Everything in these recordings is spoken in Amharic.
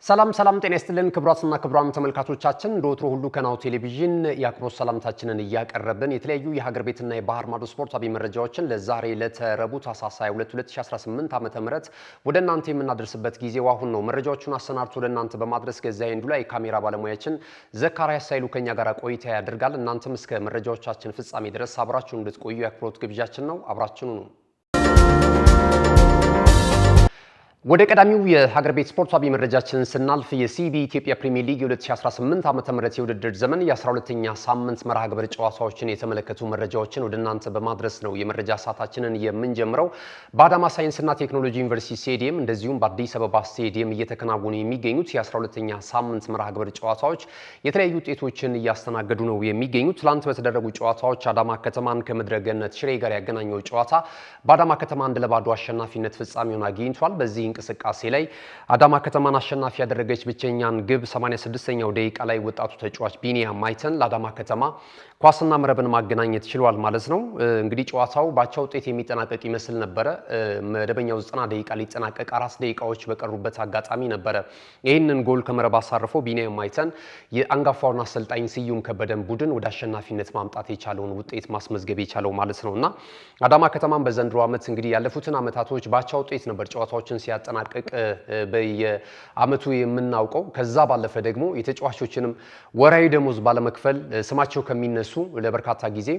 ሰላም ጤና ይስጥልን ክቡራትና ክቡራን ተመልካቾቻችን ዶትሮ ሁሉ ከናሁ ቴሌቪዥን ያክብሮት ሰላምታችንን እያቀረብን የተለያዩ የሀገር ቤትና የባህር ማዶ ስፖርታዊ መረጃዎችን ለዛሬ ለተረቡዕ ታኅሳስ 22 2018 ዓ.ም ወደ እናንተ የምናደርስበት ጊዜው አሁን ነው። መረጃዎቹን አሰናድቶ ወደ እናንተ በማድረስ ገዛይ እንዱ ላይ ካሜራ ባለሙያችን ዘካሪያስ ኃይሉ ከኛ ጋር ቆይታ ያደርጋል። እናንተም እስከ መረጃዎቻችን ፍጻሜ ድረስ አብራችሁን እንድትቆዩ ያክብሮት ግብዣችን ነው። አብራችሁን ነው። ወደ ቀዳሚው የሀገር ቤት ስፖርታዊ መረጃችን ስናልፍ የሲቢ ኢትዮጵያ ፕሪሚየር ሊግ የ2018 ዓ.ም የውድድር ዘመን የ12ኛ ሳምንት መርሃ ግብር ጨዋታዎችን የተመለከቱ መረጃዎችን ወደ እናንተ በማድረስ ነው የመረጃ ሰዓታችንን የምንጀምረው። በአዳማ ሳይንስና ቴክኖሎጂ ዩኒቨርሲቲ ስቴዲየም እንደዚሁም በአዲስ አበባ ስቴዲየም እየተከናወኑ የሚገኙት የ12ኛ ሳምንት መርሃ ግብር ጨዋታዎች የተለያዩ ውጤቶችን እያስተናገዱ ነው የሚገኙት። ትላንት በተደረጉ ጨዋታዎች አዳማ ከተማን ከምድረገነት ሽሬ ጋር ያገናኘው ጨዋታ በአዳማ ከተማ 1-0 አሸናፊነት ፍጻሜውን አግኝቷል። በዚህ እንቅስቃሴ ላይ አዳማ ከተማን አሸናፊ ያደረገች ብቸኛን ግብ 86ኛው ደቂቃ ላይ ወጣቱ ተጫዋች ቢኒያም ማይተን ለአዳማ ከተማ ኳስና መረብን ማገናኘት ችሏል ማለት ነው። እንግዲህ ጨዋታው ባቻ ውጤት የሚጠናቀቅ ይመስል ነበረ። መደበኛው 90 ደቂቃ ሊጠናቀቅ 4 ደቂቃዎች በቀሩበት አጋጣሚ ነበረ ይህንን ጎል ከመረብ አሳርፎ ቢኒያም ማይተን የአንጋፋውን አሰልጣኝ ስዩም ከበደን ቡድን ወደ አሸናፊነት ማምጣት የቻለውን ውጤት ማስመዝገብ የቻለው ማለት ነውና አዳማ ከተማን በዘንድሮ ዓመት እንግዲህ ያለፉትን ዓመታቶች ባቻ ውጤት ነበር ጨዋታዎችን ሲያጠናቅቅ በየዓመቱ የምናውቀው። ከዛ ባለፈ ደግሞ የተጫዋቾችንም ወራዊ ደሞዝ ባለመክፈል ስማቸው ከሚነሱ ለበርካታ ጊዜ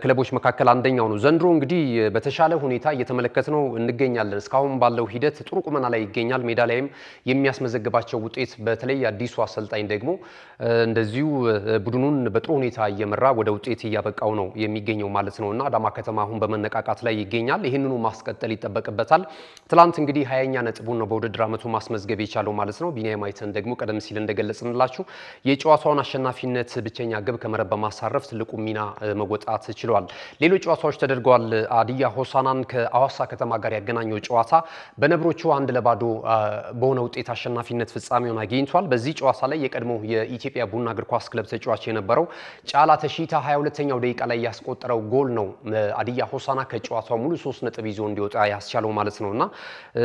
ክለቦች መካከል አንደኛው ነው። ዘንድሮ እንግዲህ በተሻለ ሁኔታ እየተመለከትነው እንገኛለን። እስካሁን ባለው ሂደት ጥሩ ቁመና ላይ ይገኛል። ሜዳ ላይም የሚያስመዘግባቸው ውጤት በተለይ አዲሱ አሰልጣኝ ደግሞ እንደዚሁ ቡድኑን በጥሩ ሁኔታ እየመራ ወደ ውጤት እያበቃው ነው የሚገኘው ማለት ነውና አዳማ ከተማ አሁን በመነቃቃት ላይ ይገኛል። ይህንኑ ማስቀጠል ይጠበቅበታል። ትላንት እንግዲህ 20ኛ ነጥቡን ነው በውድድር ዓመቱ ማስመዝገብ የቻለው ማለት ነው። ቢኒያም ማይተን ደግሞ ቀደም ሲል እንደገለጽንላችሁ የጨዋታውን አሸናፊነት ብቸኛ ግብ ከመረብ በማሳረፍ ትልቁ ሚና መወጣት ችሏል። ሌሎች ጨዋታዎች ተደርገዋል። ሀዲያ ሆሳዕናን ከአዋሳ ከተማ ጋር ያገናኘው ጨዋታ በነብሮቹ 1-0 በሆነ ውጤት አሸናፊነት ፍጻሜውን አግኝቷል። በዚህ ጨዋታ ላይ የቀድሞ የኢትዮጵያ ቡና እግር ኳስ ክለብ ተጫዋች የነበረው ጫላ ተሺታ 22ኛው ደቂቃ ላይ ያስቆጠረው ጎል ነው ሀዲያ ሆሳዕና ከጨዋታው ሙሉ 3 ነጥብ ይዞ እንዲወጣ ያስቻለው ማለት ነውና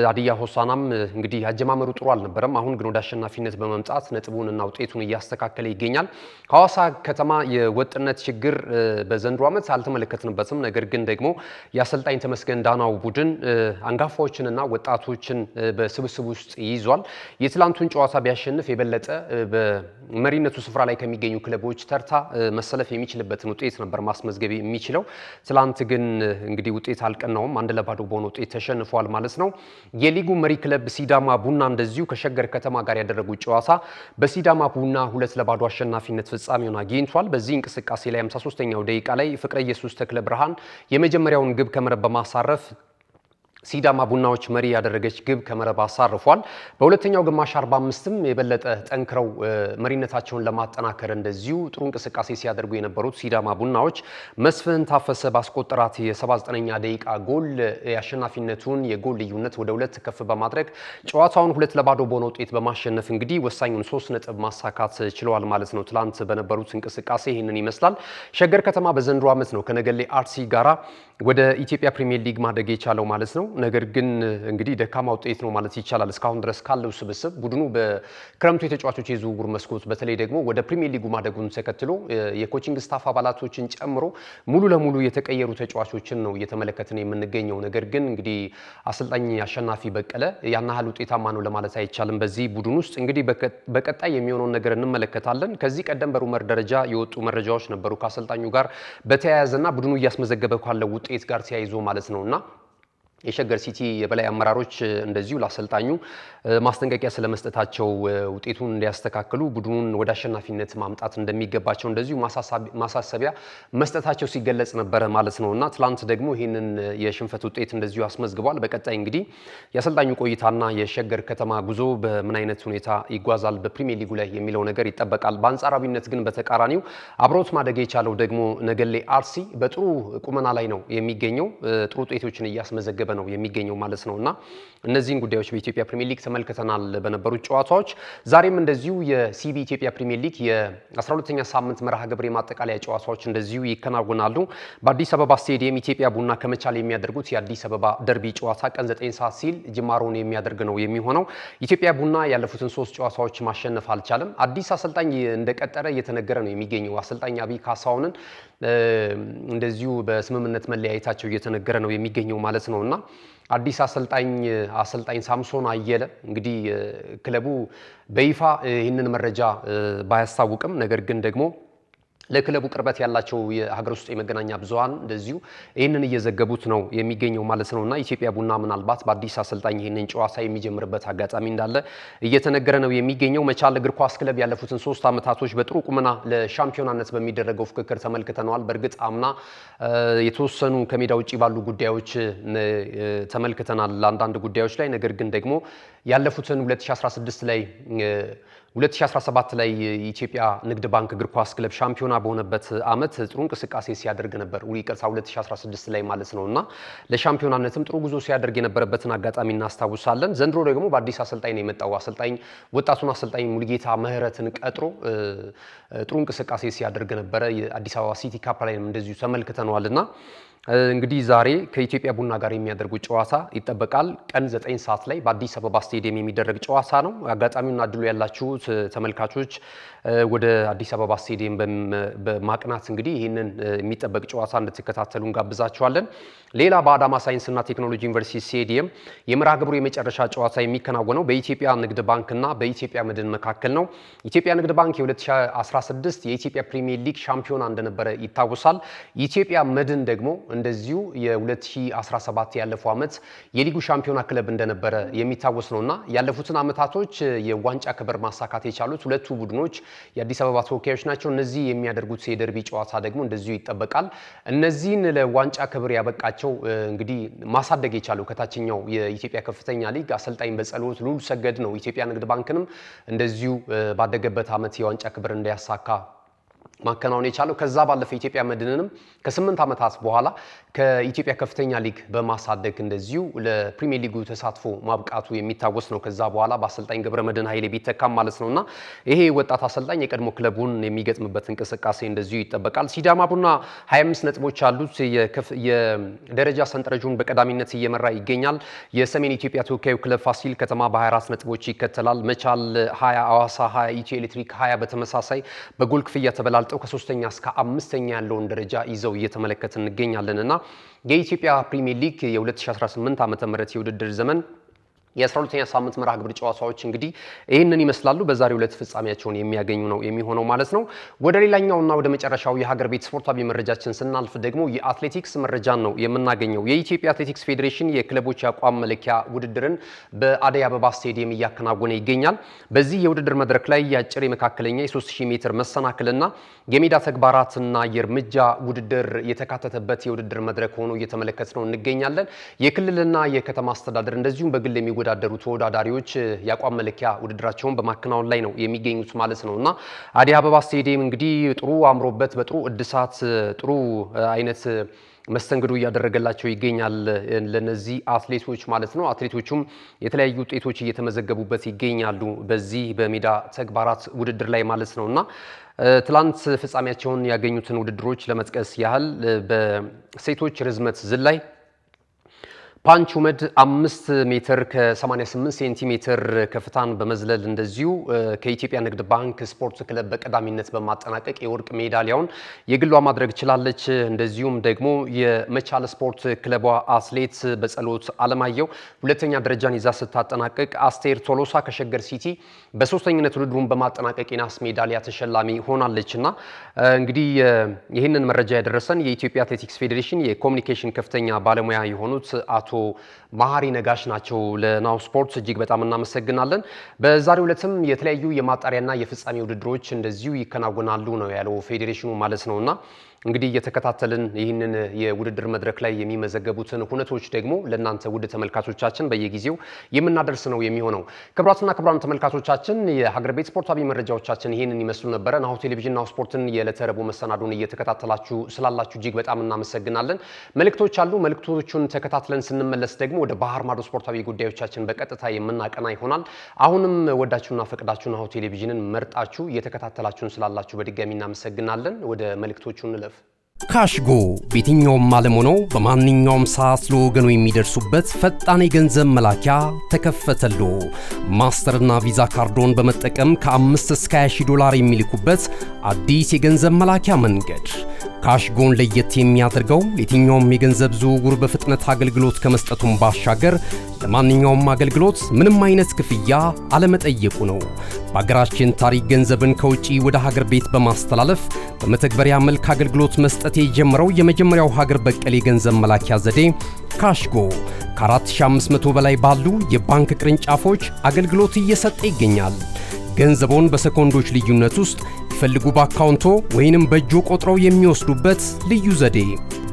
ሀዲያ ሆሳዕናም እንግዲህ አጀማመሩ ጥሩ አልነበረም። አሁን ግን ወደ አሸናፊነት በመምጣት ነጥቡንና ውጤቱን እያስተካከለ ይገኛል። ሐዋሳ ከተማ የወጥነት ችግር በዘንድሮ ዓመት አልተመለከትንበትም። ነገር ግን ደግሞ የአሰልጣኝ ተመስገን ዳናው ቡድን አንጋፋዎችንና ወጣቶችን በስብስብ ውስጥ ይይዟል። የትላንቱን ጨዋታ ቢያሸንፍ የበለጠ በመሪነቱ ስፍራ ላይ ከሚገኙ ክለቦች ተርታ መሰለፍ የሚችልበትን ውጤት ነበር ማስመዝገብ የሚችለው። ትላንት ግን እንግዲህ ውጤት አልቀናውም። 1-0 በሆነ ውጤት ተሸንፏል ማለት ነው። የሊጉ መሪ ክለብ ሲዳማ ቡና እንደዚሁ ከሸገር ከተማ ጋር ያደረጉት ጨዋታ በሲዳማ ቡና 2-0 አሸናፊነት ፍጻሜውን አግኝቷል። በዚህ እንቅስቃሴ ላይ 53ኛው ደቂቃ ላይ ፍቅረ ኢየሱስ ተክለ ብርሃን የመጀመሪያውን ግብ ከመረብ በማሳረፍ ሲዳማ ቡናዎች መሪ ያደረገች ግብ ከመረብ አሳርፏል። በሁለተኛው ግማሽ 45ም የበለጠ ጠንክረው መሪነታቸውን ለማጠናከር እንደዚሁ ጥሩ እንቅስቃሴ ሲያደርጉ የነበሩት ሲዳማ ቡናዎች መስፍን ታፈሰ ባስቆጠራት የ79ኛ ደቂቃ ጎል የአሸናፊነቱን የጎል ልዩነት ወደ 2 ከፍ በማድረግ ጨዋታውን 2-0 በሆነ ውጤት በማሸነፍ እንግዲህ ወሳኙን 3 ነጥብ ማሳካት ችለዋል ማለት ነው። ትላንት በነበሩት እንቅስቃሴ ይህንን ይመስላል። ሸገር ከተማ በዘንድሮ ዓመት ነው ከነገሌ አርሲ ጋራ ወደ ኢትዮጵያ ፕሪሚየር ሊግ ማደግ የቻለው ማለት ነው። ነገር ግን እንግዲህ ደካማ ውጤት ነው ማለት ይቻላል። እስካሁን ድረስ ካለው ስብስብ ቡድኑ በክረምቱ የተጫዋቾች የዝውውር መስኮት በተለይ ደግሞ ወደ ፕሪሚየር ሊጉ ማደጉን ተከትሎ የኮቺንግ ስታፍ አባላቶችን ጨምሮ ሙሉ ለሙሉ የተቀየሩ ተጫዋቾችን ነው እየተመለከትን የምንገኘው። ነገር ግን እንግዲህ አሰልጣኝ አሸናፊ በቀለ ያን ያህል ውጤታማ ነው ለማለት አይቻልም። በዚህ ቡድን ውስጥ እንግዲህ በቀጣይ የሚሆነውን ነገር እንመለከታለን። ከዚህ ቀደም በሩመር ደረጃ የወጡ መረጃዎች ነበሩ ከአሰልጣኙ ጋር በተያያዘና ቡድኑ እያስመዘገበ ካለው ውጤት ጋር ተያይዞ ማለት ነውና የሸገር ሲቲ የበላይ አመራሮች እንደዚሁ ለአሰልጣኙ ማስጠንቀቂያ ስለመስጠታቸው ውጤቱን እንዲያስተካክሉ ቡድኑን ወደ አሸናፊነት ማምጣት እንደሚገባቸው እንደዚሁ ማሳሰቢያ መስጠታቸው ሲገለጽ ነበረ ማለት ነውና ትላንት ደግሞ ይህንን የሽንፈት ውጤት እንደዚሁ አስመዝግቧል። በቀጣይ እንግዲህ የአሰልጣኙ ቆይታና የሸገር ከተማ ጉዞ በምን አይነት ሁኔታ ይጓዛል በፕሪሚየር ሊጉ ላይ የሚለው ነገር ይጠበቃል። በአንጻራዊነት ግን በተቃራኒው አብሮት ማደግ የቻለው ደግሞ ነገሌ አርሲ በጥሩ ቁመና ላይ ነው የሚገኘው። ጥሩ ውጤቶችን እያስመዘገበ ነው የሚገኘው ማለት ነውና እነዚህን ጉዳዮች በኢትዮጵያ ፕሪሚየር ሊግ ተመልክተናል በነበሩት ጨዋታዎች። ዛሬም እንደዚሁ የሲቢ ኢትዮጵያ ፕሪሚየር ሊግ የ12ኛ ሳምንት መርሃ ግብር የማጠቃለያ ጨዋታዎች እንደዚሁ ይከናወናሉ። በአዲስ አበባ ስቴዲየም ኢትዮጵያ ቡና ከመቻል የሚያደርጉት የአዲስ አበባ ደርቢ ጨዋታ ቀን 9 ሰዓት ሲል ጅማሮውን የሚያደርግ ነው የሚሆነው። ኢትዮጵያ ቡና ያለፉትን 3 ጨዋታዎች ማሸነፍ አልቻለም። አዲስ አሰልጣኝ እንደቀጠረ እየተነገረ ነው የሚገኘው። አሰልጣኝ አብይ ካሳሁንን እንደዚሁ በስምምነት መለያየታቸው እየተነገረ ነው የሚገኘው ማለት ነውና አዲስ አሰልጣኝ ሳምሶን አየለ እንግዲህ ክለቡ በይፋ ይህንን መረጃ ባያስታውቅም ነገር ግን ደግሞ ለክለቡ ቅርበት ያላቸው የሀገር ውስጥ የመገናኛ ብዙሃን እንደዚሁ ይህንን እየዘገቡት ነው የሚገኘው ማለት ነውና ኢትዮጵያ ቡና ምናልባት በአዲስ አሰልጣኝ ይህንን ጨዋታ የሚጀምርበት አጋጣሚ እንዳለ እየተነገረ ነው የሚገኘው። መቻል እግር ኳስ ክለብ ያለፉትን 3 ዓመታቶች በጥሩ ቁመና ለሻምፒዮናነት በሚደረገው ፍክክር ተመልክተነዋል። በእርግጥ አምና የተወሰኑ ከሜዳ ውጪ ባሉ ጉዳዮች ተመልክተናል አንዳንድ ጉዳዮች ላይ ነገር ግን ደግሞ ያለፉትን 2017 ላይ የኢትዮጵያ ንግድ ባንክ እግር ኳስ ክለብ ሻምፒዮና በሆነበት ዓመት ጥሩ እንቅስቃሴ ሲያደርግ ነበር። ይቅርታ 2016 ላይ ማለት ነውና ለሻምፒዮናነትም ጥሩ ጉዞ ሲያደርግ የነበረበትን አጋጣሚ እናስታውሳለን። ዘንድሮ ደግሞ በአዲስ አሰልጣኝ ነው የመጣው። ወጣቱን አሰልጣኝ ሙሉጌታ ምህረትን ቀጥሮ ጥሩ እንቅስቃሴ ሲያደርግ ነበረ። የአዲስ አበባ ሲቲ ካፕ ላይም እንደዚሁ ተመልክተነዋልና እንግዲህ ዛሬ ከኢትዮጵያ ቡና ጋር የሚያደርጉት ጨዋታ ይጠበቃል። ቀን 9 ሰዓት ላይ በአዲስ አበባ ስቴዲየም የሚደረግ ጨዋታ ነው። አጋጣሚውና እድሉ ያላችሁ ተመልካቾች ወደ አዲስ አበባ ስቴዲየም በማቅናት እንግዲህ ይህንን የሚጠበቅ ጨዋታ እንድትከታተሉ እንጋብዛችኋለን። ሌላ በአዳማ ሳይንስና ቴክኖሎጂ ዩኒቨርሲቲ ስቴዲየም የመርሃ ግብሩ የመጨረሻ ጨዋታ የሚከናወነው በኢትዮጵያ ንግድ ባንክና በኢትዮጵያ መድን መካከል ነው። ኢትዮጵያ ንግድ ባንክ የ2016 የኢትዮጵያ ፕሪሚየር ሊግ ሻምፒዮና እንደነበረ ይታወሳል። ኢትዮጵያ መድን ደግሞ እንደዚሁ የ2017 ያለፈው ዓመት የሊጉ ሻምፒዮና ክለብ እንደነበረ የሚታወስ ነውና ያለፉትን ዓመታቶች የዋንጫ ክብር ማሳካት የቻሉት ሁለቱ ቡድኖች የአዲስ አበባ ተወካዮች ናቸው። እነዚህ የሚያደርጉት የደርቢ ጨዋታ ደግሞ እንደዚሁ ይጠበቃል። እነዚህን ለዋንጫ ክብር ያበቃቸው እንግዲህ ማሳደግ የቻለው ከታችኛው የኢትዮጵያ ከፍተኛ ሊግ አሰልጣኝ በጸሎት ሉል ሰገድ ነው። ኢትዮጵያ ንግድ ባንክንም እንደዚሁ ባደገበት ዓመት የዋንጫ ክብር እንዲያሳካ ማከናወን የቻለው ከዛ ባለፈ ኢትዮጵያ መድንንም ከ8 ዓመታት በኋላ ከኢትዮጵያ ከፍተኛ ሊግ በማሳደግ እንደዚሁ ለፕሪሚየር ሊጉ ተሳትፎ ማብቃቱ የሚታወስ ነው። ከዛ በኋላ በአሰልጣኝ ገብረመድህን ኃይሌ ቢተካም ማለት ነውና ይሄ ወጣት አሰልጣኝ የቀድሞ ክለቡን የሚገጥምበት እንቅስቃሴ እንደዚሁ ይጠበቃል። ሲዳማ ቡና 25 ነጥቦች አሉት። የደረጃ ሰንጠረዡን በቀዳሚነት እየመራ ይገኛል። የሰሜን ኢትዮጵያ ተወካዩ ክለብ ፋሲል ከተማ በ24 ነጥቦች ይከተላል። መቻል 20፣ አዋሳ 20፣ ኢትዮ ኤሌክትሪክ 20 በተመሳሳይ በጎል ክፍያ ተበላልጠው ከ3ኛ እስከ 5ኛ ያለውን ደረጃ ይዘው እየተመለከትን እንገኛለንና የኢትዮጵያ ፕሪሚየር ሊግ የ2018 ዓ.ም የውድድር ዘመን የ12ኛ ሳምንት መርሃ ግብር ጨዋታዎች እንግዲህ ይህንን ይመስላሉ። በዛሬው ዕለት ፍጻሜያቸውን የሚያገኙ ነው የሚሆነው ማለት ነው። ወደ ሌላኛውና ወደ መጨረሻው የሀገር ቤት ስፖርታዊ መረጃችን ስናልፍ ደግሞ የአትሌቲክስ መረጃን ነው የምናገኘው። የኢትዮጵያ አትሌቲክስ ፌዴሬሽን የክለቦች የአቋም መለኪያ ውድድርን በአደይ አበባ ስቴዲየም እያከናወነ ይገኛል። በዚህ የውድድር መድረክ ላይ የአጭር የመካከለኛ የ3000 ሜትር መሰናክልና የሜዳ ተግባራትና የእርምጃ ውድድር የተካተተበት የውድድር መድረክ ሆኖ እየተመለከት ነው እንገኛለን። የክልልና የከተማ አስተዳደር እንደዚሁም በግል የሚወዳደሩ ተወዳዳሪዎች የአቋም መለኪያ ውድድራቸውን በማከናወን ላይ ነው የሚገኙት ማለት ነውና አደይ አበባ ስቴዲየም እንግዲህ ጥሩ አምሮበት በጥሩ እድሳት ጥሩ አይነት መስተንግዶ እያደረገላቸው ይገኛል ለነዚህ አትሌቶች ማለት ነው። አትሌቶቹም የተለያዩ ውጤቶች እየተመዘገቡበት ይገኛሉ በዚህ በሜዳ ተግባራት ውድድር ላይ ማለት ነውና ትላንት ፍጻሜያቸውን ያገኙትን ውድድሮች ለመጥቀስ ያህል በሴቶች ርዝመት ዝላይ ፓንች ውመድ 5 ሜትር ከ88 ሴንቲሜትር ከፍታን በመዝለል እንደዚሁ ከኢትዮጵያ ንግድ ባንክ ስፖርት ክለብ በቀዳሚነት በማጠናቀቅ የወርቅ ሜዳሊያውን የግሏ ማድረግ ችላለች። እንደዚሁም ደግሞ የመቻል ስፖርት ክለቧ አትሌት በጸሎት አለማየሁ ሁለተኛ ደረጃን ይዛ ስታጠናቀቅ፣ አስቴር ቶሎሳ ከሸገር ሲቲ በሶስተኝነት ውድድሩን በማጠናቀቅ የናስ ሜዳሊያ ተሸላሚ ሆናለችና እንግዲህ ይህንን መረጃ ያደረሰን የኢትዮጵያ አትሌቲክስ ፌዴሬሽን የኮሙኒኬሽን ከፍተኛ ባለሙያ የሆኑት አቶ ማሃሪ ነጋሽ ናቸው ለናሁ ስፖርት እጅግ በጣም እናመሰግናለን። በዛሬው ዕለትም የተለያዩ የማጣሪያና የፍጻሜ ውድድሮች እንደዚሁ ይከናወናሉ ነው ያለው ፌዴሬሽኑ ማለት ነውና እንግዲህ እየተከታተልን ይህንን የውድድር መድረክ ላይ የሚመዘገቡትን ሁነቶች ደግሞ ለእናንተ ውድ ተመልካቾቻችን በየጊዜው የምናደርስ ነው የሚሆነው። ክቡራትና ክቡራን ተመልካቾቻችን የሀገር ቤት ስፖርታዊ መረጃዎቻችን ይህንን ይመስሉ ነበር። ናሁ ቴሌቪዥን ናሁ ስፖርትን የዕለተ ረቡዕ መሰናዶን እየተከታተላችሁ ስላላችሁ እጅግ በጣም እናመሰግናለን። መልእክቶች አሉ። መልእክቶቹን ተከታትለን ስንመለስ ደግሞ ወደ ባህር ማዶ ስፖርታዊ ጉዳዮቻችን በቀጥታ የምናቀና ይሆናል። አሁንም ወዳችሁና ፈቅዳችሁ ናሁ ቴሌቪዥንን መርጣችሁ እየተከታተላችሁን ስላላችሁ በድጋሚ እናመሰግናለን። ወደ መልእክቶቹ እንለፍ። ካሽጎ በየትኛውም ዓለም ሆነው በማንኛውም ሰዓት ለወገኑ የሚደርሱበት ፈጣን የገንዘብ መላኪያ ተከፈተሎ። ማስተርና ቪዛ ካርዶን በመጠቀም ከ5 እስከ 20 ዶላር የሚልኩበት አዲስ የገንዘብ መላኪያ መንገድ። ካሽጎን ለየት የሚያደርገው የትኛውም የገንዘብ ዝውውር በፍጥነት አገልግሎት ከመስጠቱም ባሻገር ለማንኛውም አገልግሎት ምንም አይነት ክፍያ አለመጠየቁ ነው። በሀገራችን ታሪክ ገንዘብን ከውጪ ወደ ሀገር ቤት በማስተላለፍ በመተግበሪያ መልክ አገልግሎት መስጠት የጀመረው የመጀመሪያው ሀገር በቀል የገንዘብ መላኪያ ዘዴ ካሽጎ ከ4500 በላይ ባሉ የባንክ ቅርንጫፎች አገልግሎት እየሰጠ ይገኛል። ገንዘቦን በሰኮንዶች ልዩነት ውስጥ ይፈልጉ በአካውንቶ ወይንም በእጆ ቆጥረው የሚወስዱበት ልዩ ዘዴ።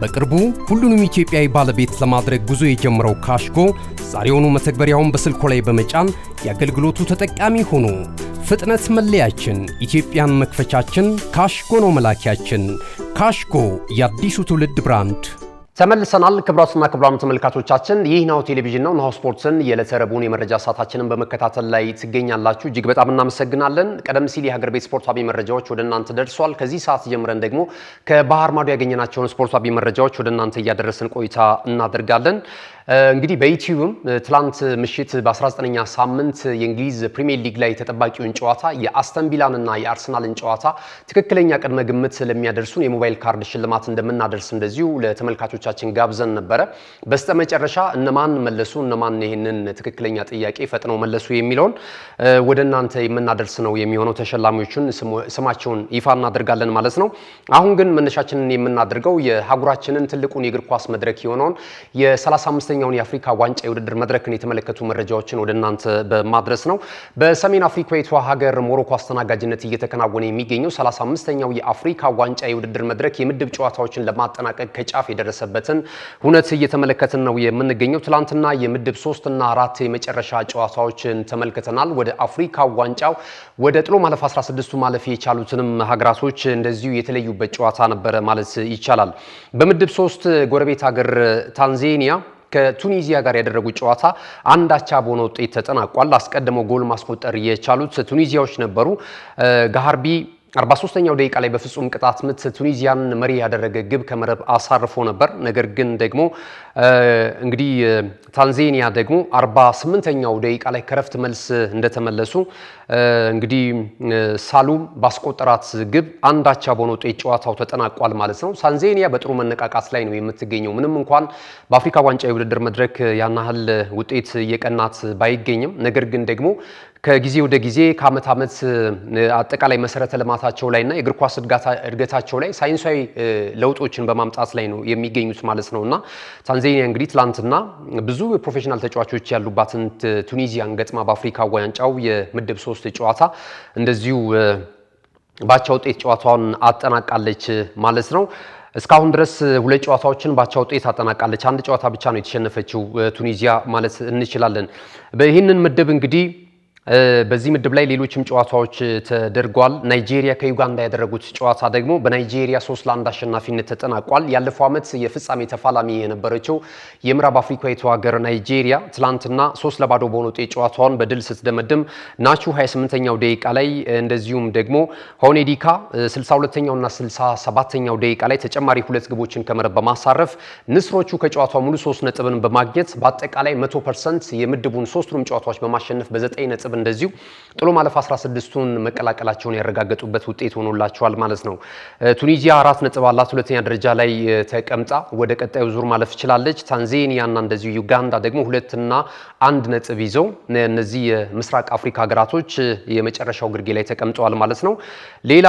በቅርቡ ሁሉንም ኢትዮጵያዊ ባለቤት ለማድረግ ጉዞ የጀመረው ካሽጎ ዛሬውኑ መተግበሪያውን በስልኮ ላይ በመጫን የአገልግሎቱ ተጠቃሚ ሆኑ። ፍጥነት መለያችን፣ ኢትዮጵያን መክፈቻችን፣ ካሽጎ ነው መላኪያችን። ካሽጎ የአዲሱ ትውልድ ብራንድ። ተመልሰናል። ክቡራትና ክቡራን ተመልካቾቻችን ይህ ናሁ ቴሌቪዥን ነው። ናሁ ስፖርትን የዕለተ ረቡዕን የመረጃ ሰዓታችንን በመከታተል ላይ ትገኛላችሁ። እጅግ በጣም እናመሰግናለን። ቀደም ሲል የሀገር ቤት ስፖርታዊ መረጃዎች ወደ እናንተ ደርሷል። ከዚህ ሰዓት ጀምረን ደግሞ ከባህር ማዶ ያገኘናቸውን ስፖርታዊ መረጃዎች ወደ እናንተ እያደረስን ቆይታ እናደርጋለን። እንግዲህ በዩቲዩብም ትላንት ምሽት በ19ኛ ሳምንት የእንግሊዝ ፕሪሚየር ሊግ ላይ ተጠባቂውን ጨዋታ የአስተን ቪላንና የአርሰናልን ጨዋታ ትክክለኛ ቅድመ ግምት ለሚያደርሱን የሞባይል ካርድ ሽልማት እንደምናደርስ እንደዚሁ ለተመልካቾቻችን ጋብዘን ነበረ። በስተመጨረሻ እነማን መለሱ፣ እነማን ይህንን ትክክለኛ ጥያቄ ፈጥነው መለሱ የሚለውን ወደ እናንተ የምናደርስ ነው የሚሆነው። ተሸላሚዎቹን ስማቸውን ይፋ እናደርጋለን ማለት ነው። አሁን ግን መነሻችንን የምናደርገው የሀገራችንን ትልቁን የእግር ኳስ መድረክ የሆነውን የ35ኛውን የአፍሪካ ዋንጫ የውድድር መድረክን የተመለከቱ መረጃዎችን ወደ እናንተ በማድረስ ነው። በሰሜን አፍሪካዊቷ ሀገር ሞሮኮ አስተናጋጅነት እየተከናወነ የሚገኘው 35ኛው የአፍሪካ ዋንጫ የውድድር መድረክ የምድብ ጨዋታዎችን ለማጠናቀቅ ከጫፍ የደረሰበትን ሁነት እየተመለከትን ነው የምንገኘው። ትላንትና የምድብ 3 እና 4 የመጨረሻ ጨዋታዎችን ተመልክተናል። ወደ አፍሪካ ዋንጫው ወደ ጥሎ ማለፍ 16ቱ ማለፍ የቻሉትንም ሀገራቶች እንደዚሁ የተለዩበት ጨዋታ ነበረ ማለት ይቻላል። በምድብ 3 ጎረቤት ሀገር ታንዛኒያ ከቱኒዚያ ጋር ያደረጉት ጨዋታ አንድ አቻ በሆነ ውጤት ተጠናቋል። አስቀድመው ጎል ማስቆጠር የቻሉት ቱኒዚያዎች ነበሩ። ጋሃርቢ 43ኛው ደቂቃ ላይ በፍጹም ቅጣት ምት ቱኒዚያን መሪ ያደረገ ግብ ከመረብ አሳርፎ ነበር። ነገር ግን ደግሞ እንግዲህ ታንዛኒያ ደግሞ 48ኛው ደቂቃ ላይ ከረፍት መልስ እንደተመለሱ እንግዲህ ሳሉም ባስቆጠራት ግብ አንድ አቻ በሆነ ውጤት ጨዋታው ተጠናቋል ማለት ነው። ታንዛኒያ በጥሩ መነቃቃት ላይ ነው የምትገኘው። ምንም እንኳን በአፍሪካ ዋንጫ የውድድር መድረክ ያናህል ውጤት እየቀናት ባይገኝም ነገር ግን ደግሞ ከጊዜ ወደ ጊዜ ከዓመት ዓመት አጠቃላይ መሰረተ ልማታቸው ላይና የእግር ኳስ እድገታቸው ላይ ሳይንሳዊ ለውጦችን በማምጣት ላይ ነው የሚገኙት ማለት ነውና ታንዛኒያ እንግዲህ ትላንትና ብዙ ፕሮፌሽናል ተጫዋቾች ያሉባትን ቱኒዚያን ገጥማ በአፍሪካ ዋንጫው የምድብ 3 ጨዋታ እንደዚሁ ባቻ ውጤት ጨዋታውን አጠናቃለች ማለት ነው። እስካሁን ድረስ 2 ጨዋታዎችን ባቻ ውጤት አጠናቃለች። አንድ ጨዋታ ብቻ ነው የተሸነፈችው ቱኒዚያ ማለት እንችላለን። በይህንን ምድብ እንግዲህ በዚህ ምድብ ላይ ሌሎችም ጨዋታዎች ተደርጓል። ናይጄሪያ ከዩጋንዳ ያደረጉት ጨዋታ ደግሞ በናይጄሪያ 3-1 አሸናፊነት ተጠናቋል። ያለፈው ዓመት የፍጻሜ ተፋላሚ የነበረችው የምዕራብ አፍሪካዊቷ ሀገር ናይጄሪያ ትላንትና 3-0 በሆነ ውጤት ጨዋታውን በድል ስትደመድም ናቹ 28ኛው ደቂቃ ላይ እንደዚሁም ደግሞ ሆኔዲካ 62ኛውና 67ኛው ደቂቃ ላይ ተጨማሪ 2 ግቦችን ከመረብ በማሳረፍ ንስሮቹ ከጨዋታው ሙሉ 3 ነጥብን በማግኘት በአጠቃላይ 100% የምድቡን 3ቱንም ጨዋታዎች በማሸነፍ በ9 ነጥብ እንደዚሁ ጥሎ ማለፍ 16ቱን መቀላቀላቸውን ያረጋገጡበት ውጤት ሆኖላቸዋል ማለት ነው። ቱኒዚያ 4 ነጥብ አላት። ሁለተኛ ደረጃ ላይ ተቀምጣ ወደ ቀጣዩ ዙር ማለፍ ትችላለች። ታንዛኒያና እንደዚሁ ዩጋንዳ ደግሞ 2 እና 1 ነጥብ ይዘው እነዚህ የምስራቅ አፍሪካ ሀገራቶች የመጨረሻው ግርጌ ላይ ተቀምጠዋል ማለት ነው። ሌላ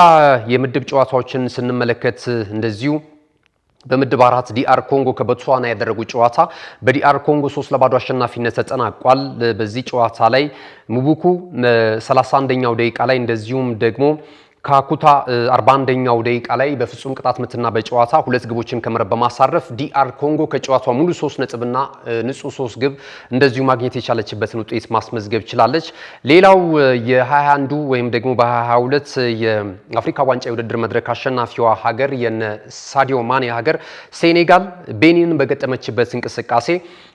የምድብ ጨዋታዎችን ስንመለከት እንደዚሁ በምድብ 4 ዲአር ኮንጎ ከቦትስዋና ያደረጉት ጨዋታ በዲአር ኮንጎ 3-2 አሸናፊነት ተጠናቋል። በዚህ ጨዋታ ላይ ሙቡኩ 31ኛው ደቂቃ ላይ እንደዚሁም ደግሞ ካኩታ 41ኛው ደቂቃ ላይ በፍጹም ቅጣት ምትና በጨዋታ ሁለት ግቦችን ከመረብ በማሳረፍ ዲአር ኮንጎ ከጨዋታው ሙሉ 3 ነጥብና ንጹህ 3 ግብ እንደዚሁ ማግኘት የቻለችበትን ውጤት ማስመዝገብ ችላለች። ሌላው የ21 ወይም ደግሞ በ22 የአፍሪካ ዋንጫ የውድድር መድረክ አሸናፊዋ ሀገር የነ ሳዲዮ ማኔ ሀገር ሴኔጋል ቤኒንን በገጠመችበት እንቅስቃሴ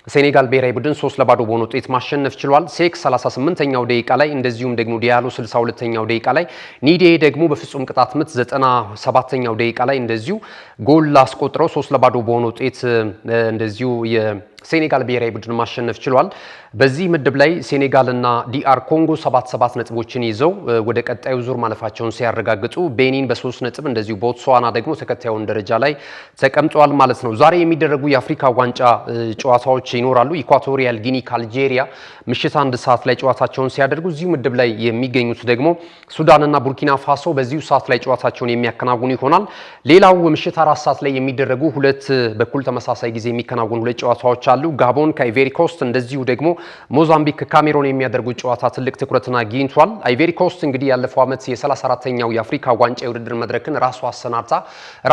ሴኔጋል ብሔራዊ ቡድን 3-2 በሆነ ውጤት ማሸነፍ ችሏል። ሴክ 38ኛው ደቂቃ ላይ እንደዚሁም ደግሞ ዲያሎ 62ኛው ደቂቃ ላይ ኒዴ ደግሞ በፍጹም ቅጣት ምት 97ኛው ደቂቃ ላይ እንደዚሁ ጎል አስቆጥረው 3-2 በሆነ ውጤት እንደዚሁ የሴኔጋል ብሔራዊ ቡድን ማሸነፍ ችሏል። በዚህ ምድብ ላይ ሴኔጋል እና ዲአር ኮንጎ 7 ነጥቦችን ይዘው ወደ ቀጣዩ ዙር ማለፋቸውን ሲያረጋግጡ ቤኒን በ3 ነጥብ እንደዚሁ ቦትስዋና ደግሞ ተከታዩን ደረጃ ላይ ተቀምጠዋል ማለት ነው። ዛሬ የሚደረጉ የአፍሪካ ዋንጫ ጨዋታዎች ይኖራሉ። ኢኳቶሪያል ጊኒ ከአልጄሪያ ምሽት 1 ሰዓት ላይ ጨዋታቸውን ሲያደርጉ እዚሁ ምድብ ላይ የሚገኙት ደግሞ ሱዳንና ቡርኪና ፋሶ በዚሁ ሰዓት ላይ ጨዋታቸውን የሚያከናውኑ ይሆናል። ሌላው ምሽት 4 ሰዓት ላይ የሚደረጉ ሁለት በኩል ተመሳሳይ ጊዜ የሚከናወኑ ሁለት ጨዋታዎች አሉ። ጋቦን ከአይቬሪ ኮስት እንደዚሁ ደግሞ ሞዛምቢክ ከካሜሮን የሚያደርጉት ጨዋታ ትልቅ ትኩረትን አግኝቷል። አይቬሪ ኮስት እንግዲህ ያለፈው ዓመት የ34ኛው የአፍሪካ ዋንጫ የውድድር መድረክን ራሷ አሰናድታ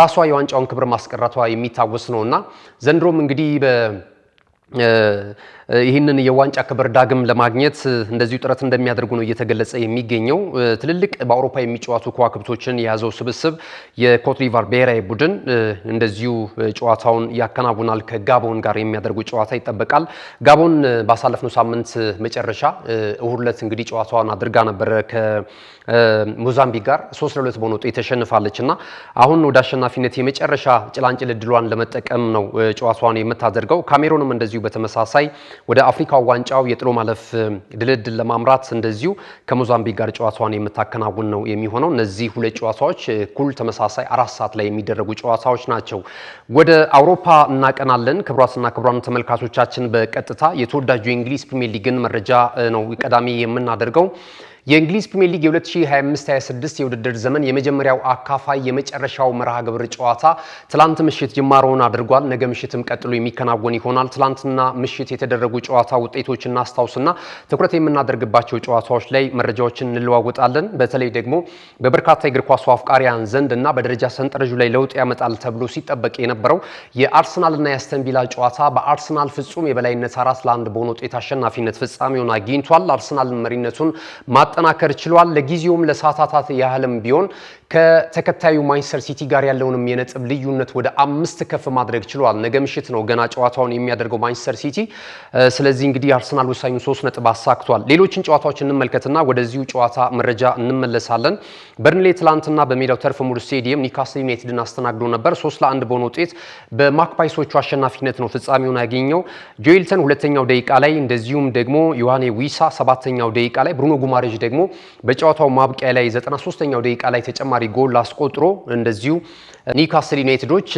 ራሷ የዋንጫውን ክብር ማስቀረቷ የሚታወስ ነውና ዘንድሮም እንግዲህ ይህንን የዋንጫ ክብር ዳግም ለማግኘት እንደዚሁ ጥረት እንደሚያደርጉ ነው እየተገለጸ የሚገኘው። ትልልቅ በአውሮፓ የሚጫወቱ ከዋክብቶችን የያዘው ስብስብ የኮትዲቫር ብሔራዊ ቡድን እንደዚሁ ጨዋታውን ያከናውናል። ከጋቦን ጋር የሚያደርጉ ጨዋታ ይጠበቃል። ጋቦን ባሳለፍነው ሳምንት መጨረሻ እሁድ ዕለት እንግዲህ ጨዋታዋን አድርጋ ነበረ ከሞዛምቢክ ጋር 3-2 በሆነ ውጤት ተሸንፋለች እና አሁን ወደ አሸናፊነት የመጨረሻ ጭላንጭል እድሏን ለመጠቀም ነው ጨዋታዋን የምታደርገው። ካሜሮንም እንደዚሁ በተመሳሳይ ወደ አፍሪካ ዋንጫው የጥሎ ማለፍ ድልድል ለማምራት እንደዚሁ ከሞዛምቢክ ጋር ጨዋታዋን የምታከናውን ነው የሚሆነው። እነዚህ ሁለት ጨዋታዎች እኩል ተመሳሳይ 4 ሰዓት ላይ የሚደረጉ ጨዋታዎች ናቸው። ወደ አውሮፓ እናቀናለን። ክቡራትና ክቡራን ተመልካቾቻችን በቀጥታ የተወዳጁ የእንግሊዝ ፕሪሚየር ሊግን መረጃ ነው ቀዳሚ የምናደርገው። የእንግሊዝ ፕሪሚየር ሊግ የ2025-26 የውድድር ዘመን የመጀመሪያው አካፋይ የመጨረሻው መርሃ ግብር ጨዋታ ትላንት ምሽት ጅማሮውን አድርጓል። ነገ ምሽትም ቀጥሎ የሚከናወን ይሆናል። ትላንትና ምሽት የተደረጉ ጨዋታ ውጤቶችን እናስታውስና ትኩረት የምናደርግባቸው ጨዋታዎች ላይ መረጃዎችን እንለዋወጣለን። በተለይ ደግሞ በበርካታ የእግር ኳሱ አፍቃሪያን ዘንድ እና በደረጃ ሰንጠረዡ ላይ ለውጥ ያመጣል ተብሎ ሲጠበቅ የነበረው የአርሰናልና የአስተን ቪላ ጨዋታ በአርሰናል ፍጹም የበላይነት 4-1 በሆነ ውጤት አሸናፊነት ፍጻሜውን አግኝቷል። አርሰናል መሪነቱን ማጠናከር ችሏል። ለጊዜውም ለሰዓታት ያህልም ቢሆን ከተከታዩ ማንቸስተር ሲቲ ጋር ያለውንም የነጥብ ልዩነት ወደ 5 ከፍ ማድረግ ችሏል። ነገ ምሽት ነው ገና ጨዋታውን የሚያደርገው ማንቸስተር ሲቲ። ስለዚህ እንግዲህ አርሰናል ወሳኙ 3 ነጥብ አሳክቷል። ሌሎችን ጨዋታዎች እንመልከትና ወደዚሁ ጨዋታ መረጃ እንመለሳለን። በርንሌ ትላንትና በሜዳው ተርፍ ሙር ስቴዲየም ኒውካስል ዩናይትድን አስተናግዶ ነበር። 3-1 በሆነ ውጤት በማክፓይሶቹ አሸናፊነት ነው ፍጻሜውን ያገኘው። ጆኤልተን 2ኛው ደቂቃ ላይ እንደዚሁም ደግሞ ዮሐኔ ዊሳ 7ኛው ደቂቃ ላይ ብሩኖ ጉማሬ ደግሞ በጨዋታው ማብቂያ ላይ 93ኛው ደቂቃ ላይ ተጨማሪ ጎል አስቆጥሮ እንደዚሁ ኒውካስል ዩናይትዶች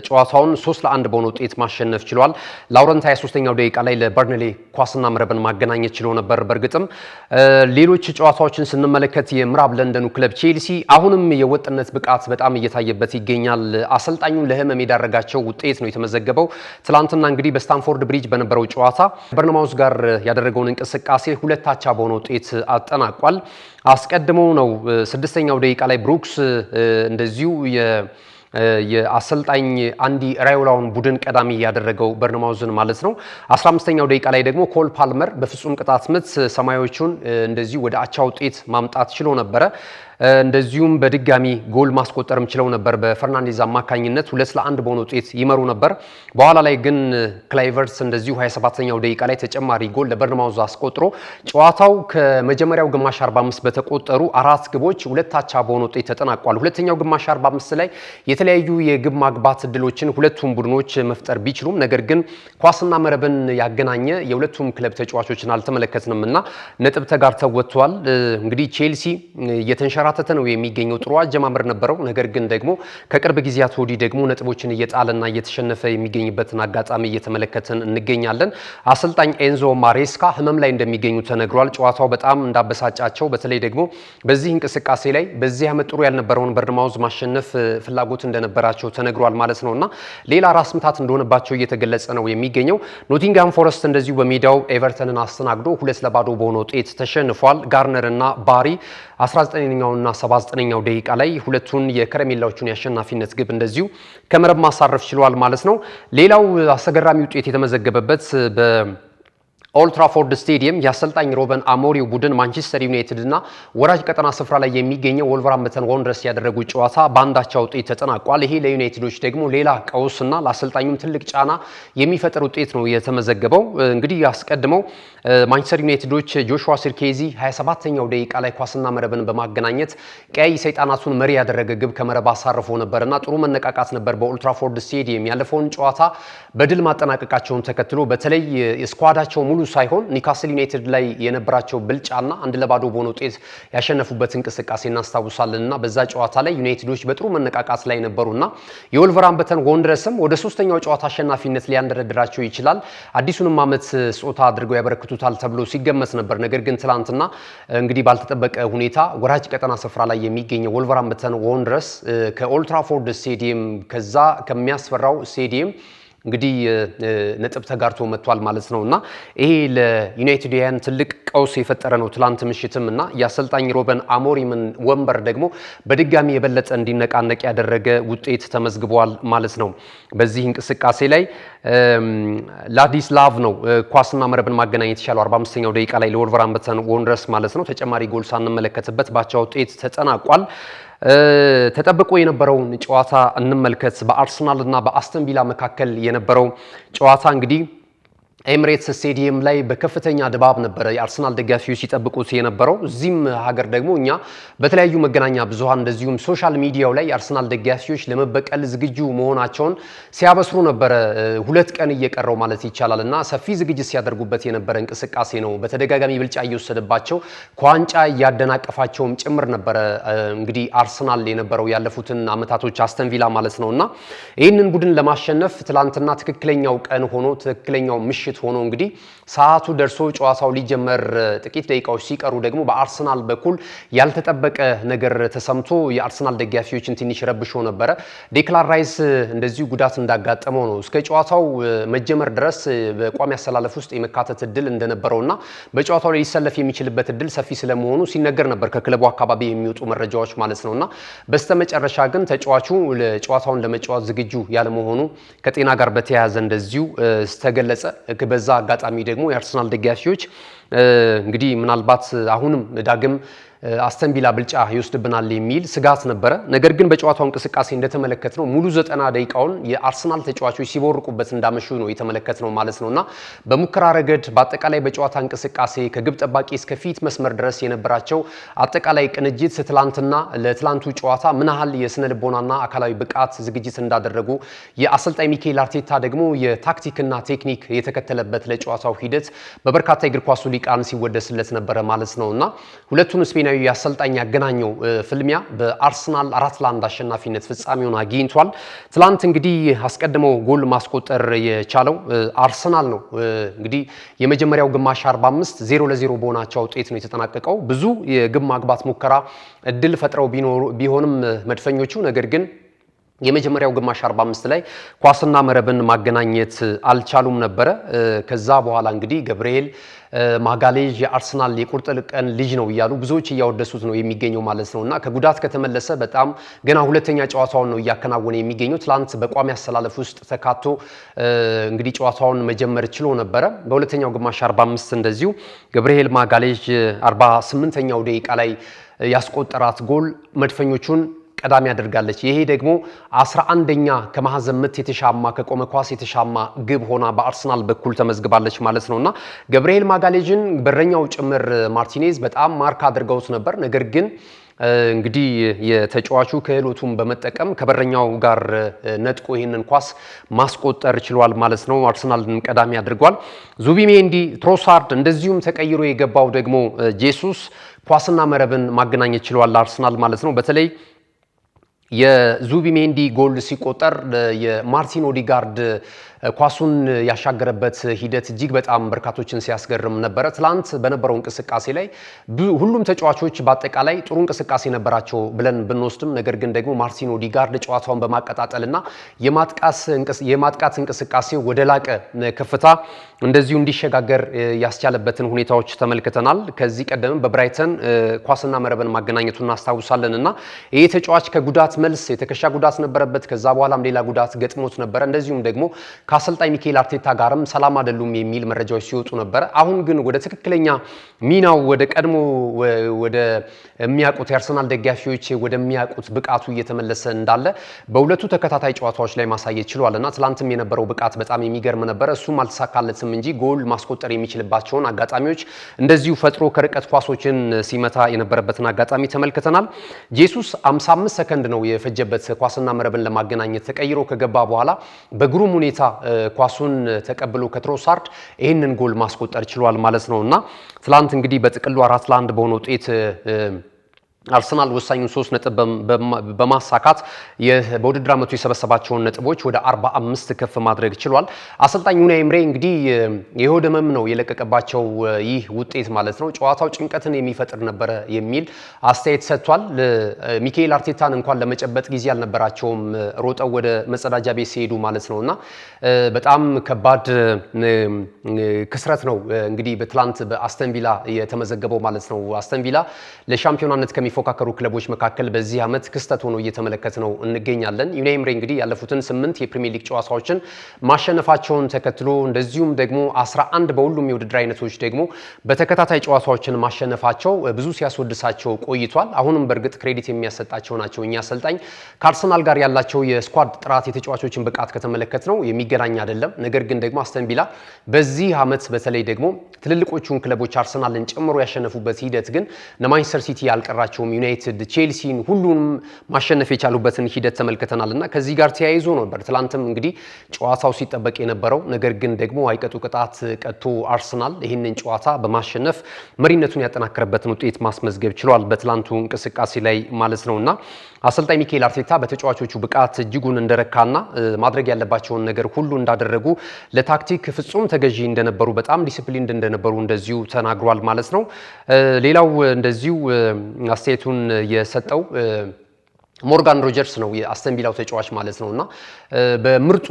ጨዋታውን 3-1 በሆነ ውጤት ማሸነፍ ችሏል። ላውረንት 23ኛው ደቂቃ ላይ ለበርንሌ ኳስና መረብን ማገናኘት ችሎ ነበር። በእርግጥም ሌሎች ጨዋታዎችን ስንመለከት የምዕራብ ለንደኑ ክለብ ቼልሲ አሁንም የወጥነት ብቃት በጣም እየታየበት ይገኛል። አሰልጣኙን ለህመም የዳረጋቸው ውጤት ነው የተመዘገበው። ትላንትና እንግዲህ በስታንፎርድ ብሪጅ በነበረው ጨዋታ በርንማውዝ ጋር ያደረገውን እንቅስቃሴ 2-1 በሆነ ውጤት አጠናቋል። አስቀድሞ ነው 6ኛው ደቂቃ ላይ ብሩክስ እንደዚሁ የአሰልጣኝ አንዲ ራዮላውን ቡድን ቀዳሚ ያደረገው በርንማውዝን ማለት ነው። 15ኛው ደቂቃ ላይ ደግሞ ኮል ፓልመር በፍጹም ቅጣት ምት ሰማያዊዎቹን እንደዚሁ ወደ አቻ ውጤት ማምጣት ችሎ ነበረ። እንደዚሁም በድጋሚ ጎል ማስቆጠርም ችለው ነበር። በፈርናንዴዝ አማካኝነት 2-1 በሆነ ውጤት ይመሩ ነበር። በኋላ ላይ ግን ክላይቨርስ እንደዚሁ 27ኛው ደቂቃ ላይ ተጨማሪ ጎል ለበርንማውዝ አስቆጥሮ ጨዋታው ከመጀመሪያው ግማሽ 45 በተቆጠሩ 4 ግቦች 2-1 በሆነ ውጤት ተጠናቋል። ሁለተኛው ግማሽ 45 ላይ የተለያዩ የግብ ማግባት እድሎችን ሁለቱም ቡድኖች መፍጠር ቢችሉም ነገር ግን ኳስና መረብን ያገናኘ የሁለቱም ክለብ ተጫዋቾችን አልተመለከትንም እና ነጥብ ተጋርተው ወጥተዋል። እንግዲህ ቼልሲ የተንሸራ እየተንሸራተተ ነው የሚገኘው። ጥሩ አጀማመር ነበረው፣ ነገር ግን ደግሞ ከቅርብ ጊዜያት ወዲህ ደግሞ ነጥቦችን እየጣለና እየተሸነፈ የሚገኝበትን አጋጣሚ እየተመለከትን እንገኛለን። አሰልጣኝ ኤንዞ ማሬስካ ህመም ላይ እንደሚገኙ ተነግሯል። ጨዋታው በጣም እንዳበሳጫቸው በተለይ ደግሞ በዚህ እንቅስቃሴ ላይ በዚህ ዓመት ጥሩ ያልነበረውን በርንማውዝ ማሸነፍ ፍላጎት እንደነበራቸው ተነግሯል ማለት ነውና ሌላ ራስ ምታት እንደሆነባቸው እየተገለጸ ነው የሚገኘው። ኖቲንጋም ፎረስት እንደዚሁ በሜዳው ኤቨርተንን አስተናግዶ 2-0 በሆነ ውጤት ተሸንፏል። ጋርነር እና ባሪ 19ኛውና 79ኛው ደቂቃ ላይ ሁለቱን የከረሜላዎቹን የአሸናፊነት ግብ እንደዚሁ ከመረብ ማሳረፍ ችሏል ማለት ነው። ሌላው አስገራሚ ውጤት የተመዘገበበት ኦልድ ትራፎርድ ስቴዲየም የአሰልጣኝ ሮበን አሞሪም ቡድን ማንቸስተር ዩናይትድ እና ወራጅ ቀጠና ስፍራ ላይ የሚገኘው ወልቨርሃምፕተን ወንደረርስ ያደረጉት ጨዋታ በአንዳቻ ውጤት ተጠናቋል። ይሄ ለዩናይትዶች ደግሞ ሌላ ቀውስና ለአሰልጣኙም ትልቅ ጫና የሚፈጥር ውጤት ነው የተመዘገበው። እንግዲህ አስቀድመው ማንቸስተር ዩናይትዶች ጆሹዋ ሲርኬዚ 27ኛው ደቂቃ ላይ ኳስና መረብን በማገናኘት ቀይ ሰይጣናቱን መሪ ያደረገ ግብ ከመረብ አሳርፎ ነበርና ጥሩ መነቃቃት ነበር በኦልድ ትራፎርድ ስቴዲየም። ያለፈውን ጨዋታ በድል ማጠናቀቃቸውን ተከትሎ በተለይ ስኳዳቸው ሙሉ ሳይሆን ኒውካስል ዩናይትድ ላይ የነበራቸው ብልጫና 1-0 በሆነ ውጤት ያሸነፉበት እንቅስቃሴ እናስታውሳለንና በዛ ጨዋታ ላይ ዩናይትዶች በጥሩ መነቃቃት ላይ ነበሩና የወልቨርሃምፕተን ወንደረርስም ወደ ሶስተኛው ጨዋታ አሸናፊነት ሊያንደረድራቸው ይችላል፣ አዲሱንም ዓመት ስጦታ አድርገው ያበረክቱታል ተብሎ ሲገመት ነበር። ነገር ግን ትላንትና እንግዲህ ባልተጠበቀ ሁኔታ ወራጅ ቀጠና ስፍራ ላይ የሚገኘው ወልቨርሃምፕተን ወንደረርስ ከኦልድ ትራፎርድ ስቴዲየም ከዛ ከሚያስፈራው ስቴዲየም እንግዲህ ነጥብ ተጋርቶ መጥቷል ማለት ነውና ይሄ ለዩናይትድያን ትልቅ ቀውስ የፈጠረ ነው ትላንት ምሽትም እና የአሰልጣኝ ሮበን አሞሪምን ወንበር ደግሞ በድጋሚ የበለጠ እንዲነቃነቅ ያደረገ ውጤት ተመዝግቧል ማለት ነው። በዚህ እንቅስቃሴ ላይ ላዲስላቭ ነው ኳስና መረብን ማገናኘት የቻለው 45ኛው ደቂቃ ላይ ለወልቨርሃምፕተን ወንደረርስ ማለት ነው። ተጨማሪ ጎል ሳንመለከትበት ባቻ ውጤት ተጠናቋል። ተጠብቆ የነበረውን ጨዋታ እንመልከት። በአርሰናል እና በአስተን ቪላ መካከል የነበረው ጨዋታ እንግዲህ ኤምሬትስ ስቴዲየም ላይ በከፍተኛ ድባብ ነበረ የአርሰናል ደጋፊዎች ሲጠብቁት የነበረው። እዚህም ሀገር ደግሞ እኛ በተለያዩ መገናኛ ብዙሃን እንደዚሁም ሶሻል ሚዲያው ላይ የአርሰናል ደጋፊዎች ለመበቀል ዝግጁ መሆናቸውን ሲያበስሩ ነበረ። 2 ቀን እየቀረው ማለት ይቻላል እና ሰፊ ዝግጅት ሲያደርጉበት የነበረ እንቅስቃሴ ነው። በተደጋጋሚ ብልጫ እየወሰደባቸው ከዋንጫ እያደናቀፋቸውም ጭምር ነበረ እንግዲህ አርሰናል የነበረው ያለፉትን አመታቶች አስተን ቪላ ማለት ነውና ይህንን ቡድን ለማሸነፍ ትላንትና ትክክለኛው ቀን ሆኖ ትክክለኛው ምሽት ሆኖ እንግዲህ ሰዓቱ ደርሶ ጨዋታው ሊጀመር ጥቂት ደቂቃዎች ሲቀሩ ደግሞ በአርሰናል በኩል ያልተጠበቀ ነገር ተሰምቶ የአርሰናል ደጋፊዎችን ትንሽ ረብሾ ነበረ። ዴክላን ራይስ እንደዚሁ ጉዳት እንዳጋጠመው ነው እስከ ጨዋታው መጀመር ድረስ በቋሚ አሰላለፍ ውስጥ የመካተት እድል እንደነበረውና በጨዋታው ላይ ሊሰለፍ የሚችልበት እድል ሰፊ ስለመሆኑ ሲነገር ነበር ከክለቡ አካባቢ የሚወጡ መረጃዎች ማለት ነውና በስተመጨረሻ ግን ተጫዋቹ ጨዋታውን ለመጫወት ዝግጁ ያለመሆኑ ከጤና ጋር በተያያዘ እንደዚሁ ተገለጸ። በዛ አጋጣሚ ደግሞ የአርሰናል ደጋፊዎች እንግዲህ ምናልባት አሁንም ዳግም አስተን ቪላ ብልጫ ይወስድብናል የሚል ስጋት ነበረ። ነገር ግን በጨዋታው እንቅስቃሴ እንደተመለከትነው ሙሉ 90 ደቂቃውን የአርሰናል ተጫዋቾች ሲቦርቁበት እንዳመሹ ነው የተመለከትነው ማለት ነውና በሙከራ ረገድ በአጠቃላይ በጨዋታ እንቅስቃሴ ከግብ ጠባቂ እስከ ፊት መስመር ድረስ የነበራቸው አጠቃላይ ቅንጅት ትላንትና ለትላንቱ ጨዋታ ምን ያህል የስነ ልቦናና አካላዊ ብቃት ዝግጅት እንዳደረጉ የአሰልጣኝ ሚኬል አርቴታ ደግሞ የታክቲክና ቴክኒክ የተከተለበት ለጨዋታው ሂደት በበርካታ የእግር ኳሱ ሊቃን ሲወደስለት ነበረ ማለት ነውና ሁለቱን ስፔናዊ የአሰልጣኝ ያገናኘው ፍልሚያ በአርሰናል 4-1 አሸናፊነት ፍጻሜውን አግኝቷል። ትላንት እንግዲህ አስቀድመው ጎል ማስቆጠር የቻለው አርሰናል ነው። እንግዲህ የመጀመሪያው ግማሽ 45 0-0 በሆናቸው ውጤት ነው የተጠናቀቀው። ብዙ የግብ ማግባት ሙከራ እድል ፈጥረው ቢሆንም መድፈኞቹ ነገር ግን የመጀመሪያው ግማሽ 45 ላይ ኳስና መረብን ማገናኘት አልቻሉም ነበረ። ከዛ በኋላ እንግዲህ ገብርኤል ማጋሌዥ የአርሰናል የቁርጥ ቀን ልጅ ነው እያሉ ብዙዎች እያወደሱት ነው የሚገኘው ማለት ነውና ከጉዳት ከተመለሰ በጣም ገና ሁለተኛ ጨዋታውን ነው እያከናወነ የሚገኘው። ትላንት በቋሚ አሰላለፍ ውስጥ ተካቶ እንግዲህ ጨዋታውን መጀመር ችሎ ነበረ። በሁለተኛው ግማሽ 45 እንደዚሁ ገብርኤል ማጋሌዥ 48ኛው ደቂቃ ላይ ያስቆጠራት ጎል መድፈኞቹን ቀዳሚ አድርጋለች። ይሄ ደግሞ 11ኛ ከማዕዘን ምት የተሻማ ከቆመ ኳስ የተሻማ ግብ ሆና በአርሰናል በኩል ተመዝግባለች ማለት ነውና ገብርኤል ማጋሌዥን በረኛው ጭምር ማርቲኔዝ በጣም ማርክ አድርገውት ነበር። ነገር ግን እንግዲህ የተጫዋቹ ክህሎቱን በመጠቀም ከበረኛው ጋር ነጥቆ ይህንን ኳስ ማስቆጠር ችሏል ማለት ነው። አርሰናልን ቀዳሚ አድርጓል። ዙቢሜንዲ፣ ትሮሳርድ እንደዚሁም ተቀይሮ የገባው ደግሞ ጄሱስ ኳስና መረብን ማገናኘት ችሏል አርሰናል ማለት ነው። በተለይ የዙቢሜንዲ ጎል ሲቆጠር የማርቲን ኦዲጋርድ ኳሱን ያሻገረበት ሂደት እጅግ በጣም በርካቶችን ሲያስገርም ነበረ። ትላንት በነበረው እንቅስቃሴ ላይ ሁሉም ተጫዋቾች በአጠቃላይ ጥሩ እንቅስቃሴ ነበራቸው ብለን ብንወስድም ነገር ግን ደግሞ ማርቲን ኦዲጋርድ ጨዋታውን በማቀጣጠልና የማጥቃት እንቅስቃሴ ወደ ላቀ ከፍታ እንደዚሁ እንዲሸጋገር ያስቻለበትን ሁኔታዎች ተመልክተናል። ከዚህ ቀደም በብራይተን ኳስና መረብን ማገናኘቱን እናስታውሳለን እና ይህ ተጫዋች ከጉዳት መልስ የትከሻ ጉዳት ነበረበት። ከዛ በኋላም ሌላ ጉዳት ገጥሞት ነበረ። እንደዚሁም ደግሞ ከአሰልጣኝ ሚካኤል አርቴታ ጋርም ሰላም አይደሉም የሚል መረጃዎች ሲወጡ ነበር። አሁን ግን ወደ ትክክለኛ ሚናው ወደ ቀድሞ ወደ የሚያውቁት የአርሰናል ደጋፊዎች ወደሚያውቁት ብቃቱ እየተመለሰ እንዳለ በሁለቱ ተከታታይ ጨዋታዎች ላይ ማሳየት ችሏልና ትላንትም የነበረው ብቃት በጣም የሚገርም ነበረ። እሱም አልተሳካለትም እንጂ ጎል ማስቆጠር የሚችልባቸውን አጋጣሚዎች እንደዚሁ ፈጥሮ ከርቀት ኳሶችን ሲመታ የነበረበትን አጋጣሚ ተመልክተናል። ጄሱስ 55 ሰከንድ ነው የፈጀበት ኳስና መረብን ለማገናኘት ተቀይሮ ከገባ በኋላ በግሩም ሁኔታ ኳሱን ተቀብሎ ከትሮሳርድ ይህንን ጎል ማስቆጠር ችሏል ማለት ነውና ትላንት እንግዲህ በጥቅሉ 4-1 በሆነ ውጤት አርሰናል ወሳኙን 3 ነጥብ በማሳካት በውድድር ዓመቱ የሰበሰባቸውን ነጥቦች ወደ 45 ከፍ ማድረግ ችሏል። አሰልጣኝ ዩናይ ኤምሬ እንግዲህ የሆድ ህመም ነው የለቀቀባቸው ይህ ውጤት ማለት ነው። ጨዋታው ጭንቀትን የሚፈጥር ነበረ የሚል አስተያየት ሰጥቷል። ሚካኤል አርቴታን እንኳን ለመጨበጥ ጊዜ አልነበራቸውም ሮጠው ወደ መጸዳጃ ቤት ሲሄዱ ማለት ነውና በጣም ከባድ ክስረት ነው እንግዲህ በትላንት በአስተን ቪላ የተመዘገበው ማለት ነው። አስተን ቪላ ለሻምፒዮናነት የሚፎካከሩ ክለቦች መካከል በዚህ ዓመት ክስተት ሆኖ እየተመለከተ ነው እንገኛለን። ዩናይ ኤምሬ እንግዲህ ያለፉትን 8 የፕሪሚየር ሊግ ጨዋታዎችን ማሸነፋቸውን ተከትሎ እንደዚሁም ደግሞ 11 በሁሉም የውድድር አይነቶች ደግሞ በተከታታይ ጨዋታዎችን ማሸነፋቸው ብዙ ሲያስወድሳቸው ቆይቷል። አሁንም በእርግጥ ክሬዲት የሚያሰጣቸው ናቸው። እኛ አሰልጣኝ ከአርሰናል ጋር ያላቸው የስኳድ ጥራት የተጫዋቾችን ብቃት ከተመለከት ነው የሚገናኝ አይደለም። ነገር ግን ደግሞ አስተን ቪላ በዚህ ዓመት በተለይ ደግሞ ትልልቆቹን ክለቦች አርሰናልን ጨምሮ ያሸነፉበት ሂደት ግን ለማንቸስተር ሲቲ ያልቀራቸው ዩናይትድ፣ ቼልሲን ሁሉንም ማሸነፍ የቻሉበትን ሂደት ተመልክተናልና ከዚህ ጋር ተያይዞ ነበር ትላንትም እንግዲህ ጨዋታው ሲጠበቅ የነበረው። ነገር ግን ደግሞ አይቀጡ ቅጣት ቀጥቶ አርሰናል ይህንን ጨዋታ በማሸነፍ መሪነቱን ያጠናከረበትን ውጤት ማስመዝገብ ችሏል በትላንቱ እንቅስቃሴ ላይ ማለት ነውና አሰልጣኝ ሚካኤል አርቴታ በተጫዋቾቹ ብቃት እጅጉን እንደረካና ማድረግ ያለባቸውን ነገር ሁሉ እንዳደረጉ ለታክቲክ ፍጹም ተገዢ እንደነበሩ በጣም ዲሲፕሊን እንደነበሩ እንደዚሁ ተናግሯል ማለት ነው። ሌላው እንደዚሁ አስተያየቱን የሰጠው ሞርጋን ሮጀርስ ነው የአስተን ቪላው ተጫዋች ማለት ነውና በምርጡ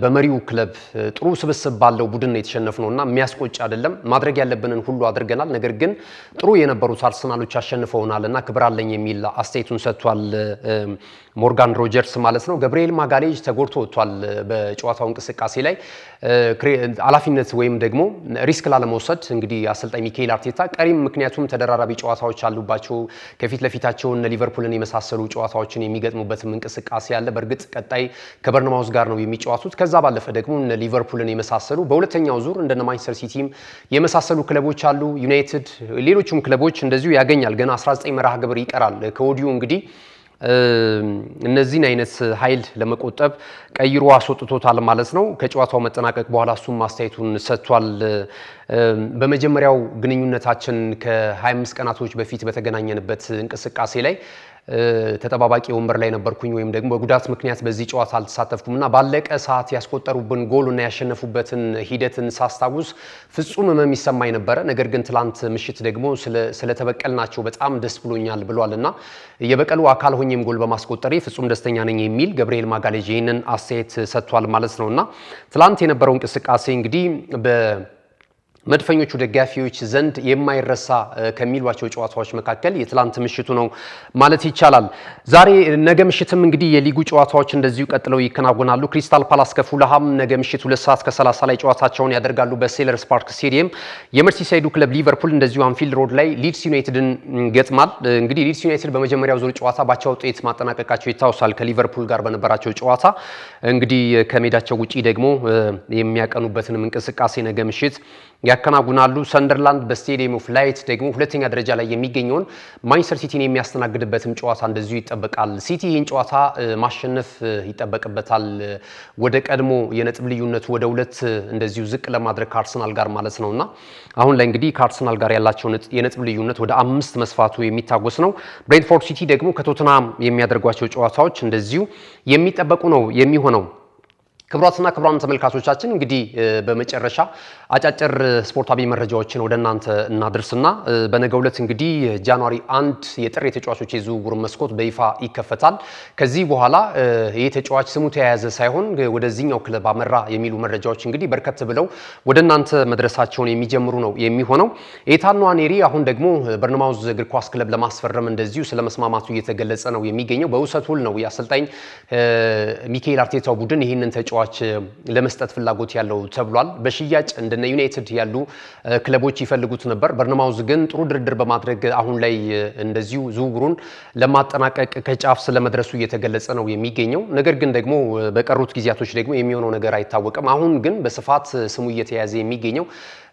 በመሪው ክለብ ጥሩ ስብስብ ባለው ቡድን ነው የተሸነፍነውና የሚያስቆጭ አይደለም። ማድረግ ያለብንን ሁሉ አድርገናል። ነገር ግን ጥሩ የነበሩት አርሰናሎች አሸንፈውናልና ክብር አለኝ የሚል አስተያየቱን ሰጥቷል ሞርጋን ሮጀርስ ማለት ነው። ገብርኤል ማጋሌዥ ተጎድቶ ወጥቷል በጨዋታው እንቅስቃሴ ላይ ኃላፊነት ወይም ደግሞ ሪስክ ላለመውሰድ እንግዲህ አሰልጣኝ ሚካኤል አርቴታ ቀሪም ምክንያቱም ተደራራቢ ጨዋታዎች አሉባቸው ከፊት ለፊታቸው እነ ሊቨርፑልን የመሳሰሉ ጨዋታዎችን የሚገጥሙበትም እንቅስቃሴ ያለ። በእርግጥ ቀጣይ ከበርንማውዝ ጋር ነው የሚጫወቱት። ከዛ ባለፈ ደግሞ እነ ሊቨርፑልን የመሳሰሉ በሁለተኛው ዙር እንደነ ማንቸስተር ሲቲም የመሳሰሉ ክለቦች አሉ። ዩናይትድ፣ ሌሎችም ክለቦች እንደዚሁ ያገኛል። ገና 19 መርሃ ግብር ይቀራል። ከወዲሁ እንግዲህ እነዚህን አይነት ኃይል ለመቆጠብ ቀይሮ አስወጥቶታል ማለት ነው። ከጨዋታው መጠናቀቅ በኋላ እሱም አስተያየቱን ሰጥቷል። በመጀመሪያው ግንኙነታችን ከ25 ቀናቶች በፊት በተገናኘንበት እንቅስቃሴ ላይ ተጠባባቂ ወንበር ላይ ነበርኩኝ ወይም ደግሞ በጉዳት ምክንያት በዚህ ጨዋታ አልተሳተፍኩም እና ባለቀ ሰዓት ያስቆጠሩብን ጎልና ያሸነፉበትን ሂደትን ሳስታውስ ፍጹም ህመም ይሰማኝ ነበረ። ነገር ግን ትላንት ምሽት ደግሞ ስለተበቀልናቸው በጣም ደስ ብሎኛል ብሏል እና የበቀሉ አካል ሆኜም ጎል በማስቆጠሬ ፍጹም ደስተኛ ነኝ የሚል ገብርኤል ማጋሌዥ ይህንን አስተያየት ሰጥቷል ማለት ነው እና ትላንት የነበረው እንቅስቃሴ እንግዲህ መድፈኞቹ ደጋፊዎች ዘንድ የማይረሳ ከሚሏቸው ጨዋታዎች መካከል የትላንት ምሽቱ ነው ማለት ይቻላል። ዛሬ ነገ ምሽትም እንግዲህ የሊጉ ጨዋታዎች እንደዚሁ ቀጥለው ይከናወናሉ። ክሪስታል ፓላስ ከፉልሃም ነገ ምሽት 2:30 ላይ ጨዋታቸውን ያደርጋሉ በሴለርስ ፓርክ ስቴዲየም። የመርሲሳይዱ ክለብ ሊቨርፑል እንደዚሁ አንፊልድ ሮድ ላይ ሊድስ ዩናይትድን ገጥማል። እንግዲህ ሊድስ ዩናይትድ በመጀመሪያው ዙር ጨዋታ ባቻ ውጤት ማጠናቀቃቸው ይታወሳል። ከሊቨርፑል ጋር በነበራቸው ጨዋታ እንግዲህ ከሜዳቸው ውጪ ደግሞ የሚያቀኑበትንም እንቅስቃሴ ነገ ምሽት ያከናውናሉ። ሰንደርላንድ በስቴዲየም ኦፍ ላይት ደግሞ ሁለተኛ ደረጃ ላይ የሚገኘውን ማንቸስተር ሲቲን የሚያስተናግድበትም ጨዋታ እንደዚሁ ይጠበቃል። ሲቲ ይህን ጨዋታ ማሸነፍ ይጠበቅበታል። ወደ ቀድሞ የነጥብ ልዩነቱ ወደ 2 እንደዚሁ ዝቅ ለማድረግ ከአርሰናል ጋር ማለት ነውና አሁን ላይ እንግዲህ ከአርሰናል ጋር ያላቸው የነጥብ ልዩነት ወደ 5 መስፋቱ የሚታወስ ነው። ብሬንትፎርድ ሲቲ ደግሞ ከቶተንሃም የሚያደርጓቸው ጨዋታዎች እንደዚሁ የሚጠበቁ ነው የሚሆነው። ክቡራትና ክቡራን ተመልካቾቻችን እንግዲህ በመጨረሻ አጫጭር ስፖርታዊ መረጃዎችን ወደ እናንተ እናድርስና በነገው ዕለት እንግዲህ ጃንዋሪ 1 የጥር የተጫዋቾች የዝውውር መስኮት በይፋ ይከፈታል። ከዚህ በኋላ ይህ ተጫዋች ስሙ ተያያዘ ሳይሆን ወደዚህኛው ክለብ አመራ የሚሉ መረጃዎች እንግዲህ በርከት ብለው ወደ እናንተ መድረሳቸውን የሚጀምሩ ነው የሚሆነው። ኤታን ንዋኔሪ አሁን ደግሞ በርንማውዝ እግር ኳስ ክለብ ለማስፈረም እንደዚሁ ስለመስማማቱ እየተገለጸ ነው የሚገኘው። በውሰት ውል ነው የአሰልጣኝ ሚካኤል አርቴታው ቡድን ይህንን ተጫዋች ለመስጠት ፍላጎት ያለው ተብሏል። በሽያጭ እንደነ ዩናይትድ ያሉ ክለቦች ይፈልጉት ነበር። በርንማውዝ ግን ጥሩ ድርድር በማድረግ አሁን ላይ እንደዚሁ ዝውውሩን ለማጠናቀቅ ከጫፍ ስለመድረሱ እየተገለጸ ነው የሚገኘው። ነገር ግን ደግሞ በቀሩት ጊዜያቶች ደግሞ የሚሆነው ነገር አይታወቅም። አሁን ግን በስፋት ስሙ እየተያዘ የሚገኘው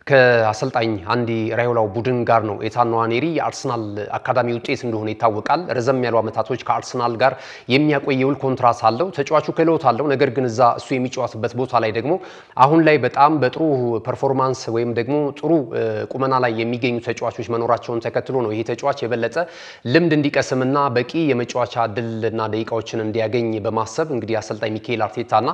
ከአሰልጣኝ አንዲ ራዮላው ቡድን ጋር ነው። ኤታን ንዋኔሪ የአርሰናል አካዳሚ ውጤት እንደሆነ ይታወቃል። ረዘም ያሉ ዓመታቶች ከአርሰናል ጋር የሚያቆይ የውል ኮንትራት አለው። ተጫዋቹ ክህሎት አለው። ነገር ግን እዛ እሱ የሚጫወትበት ቦታ ላይ ደግሞ አሁን ላይ በጣም በጥሩ ፐርፎርማንስ ወይም ደግሞ ጥሩ ቁመና ላይ የሚገኙ ተጫዋቾች መኖራቸውን ተከትሎ ነው ይሄ ተጫዋች የበለጠ ልምድ እንዲቀስምና በቂ የመጫወቻ እድልና ደቂቃዎችን እንዲያገኝ በማሰብ እንግዲህ አሰልጣኝ ሚካኤል አርቴታና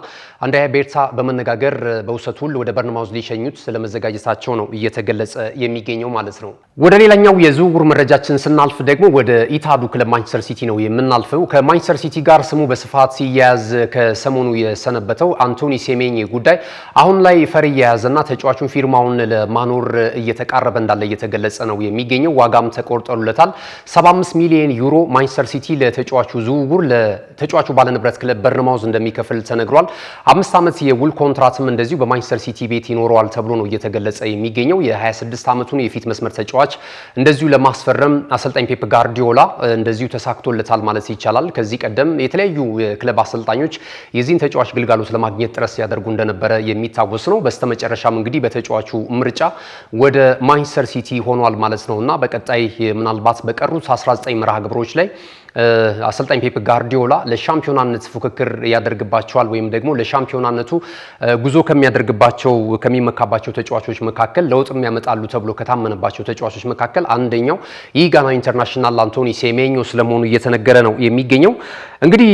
አንድሪያ ቤርታ በመነጋገር በውሰት ሁሉ ወደ በርንማውዝ ሊሸኙት ስለመዘጋጀታቸው ነው እየተገለጸ የሚገኘው ማለት ነው። ወደ ሌላኛው የዝውውር መረጃችን ስናልፍ ደግሞ ወደ ኢታዱ ክለብ ማንቸስተር ሲቲ ነው የምናልፈው። ከማንቸስተር ሲቲ ጋር ስሙ በስፋት ሲያያዝ ከሰሞኑ የሰነበተው አንቶኒ ሴሜኝ ጉዳይ አሁን ላይ ፈር እየያዘና ተጫዋቹን ፊርማውን ለማኖር እየተቃረበ እንዳለ እየተገለጸ ነው የሚገኘው። ዋጋም ተቆርጦለታል። 75 ሚሊዮን ዩሮ ማንቸስተር ሲቲ ለተጫዋቹ ዝውውር ለተጫዋቹ ባለንብረት ክለብ በርንማውዝ እንደሚከፍል ተነግሯል። 5 ዓመት የውል ኮንትራትም እንደዚሁ በማንቸስተር ሲቲ ቤት ይኖረዋል ተብሎ ነው እየተገለጸ የሚገኘው። የ26 ዓመቱን የፊት መስመር ተጫዋች እንደዚሁ ለማስፈረም አሰልጣኝ ፔፕ ጋርዲዮላ እንደዚሁ ተሳክቶለታል ማለት ይቻላል። ከዚህ ቀደም የተለያዩ ክለብ አሰልጣኞች የዚህን ተጫዋች ግልጋሎት ለማግኘት ጥረት ሲያደርጉ እንደነበረ የሚታወስ ነው። በስተመጨረሻም እንግዲህ በተጫዋቹ ምርጫ ወደ ማንቸስተር ሲቲ ሆኗል ማለት ነውና በቀጣይ ምናልባት በቀሩት 19 መርሃ ግብሮች ላይ አሰልጣኝ ፔፕ ጋርዲዮላ ለሻምፒዮናነት ፉክክር ያደርግባቸዋል ወይም ደግሞ ለሻምፒዮናነቱ ጉዞ ከሚመካባቸው ተጫዋቾች መካከል ለውጥም ያመጣሉ ተብሎ ከታመነባቸው ተጫዋቾች መካከል አንደኛው ይህ ጋና ኢንተርናሽናል አንቶኒ ሴሜኞ ስለመሆኑ እየተነገረ ነው የሚገኘው። እንግዲህ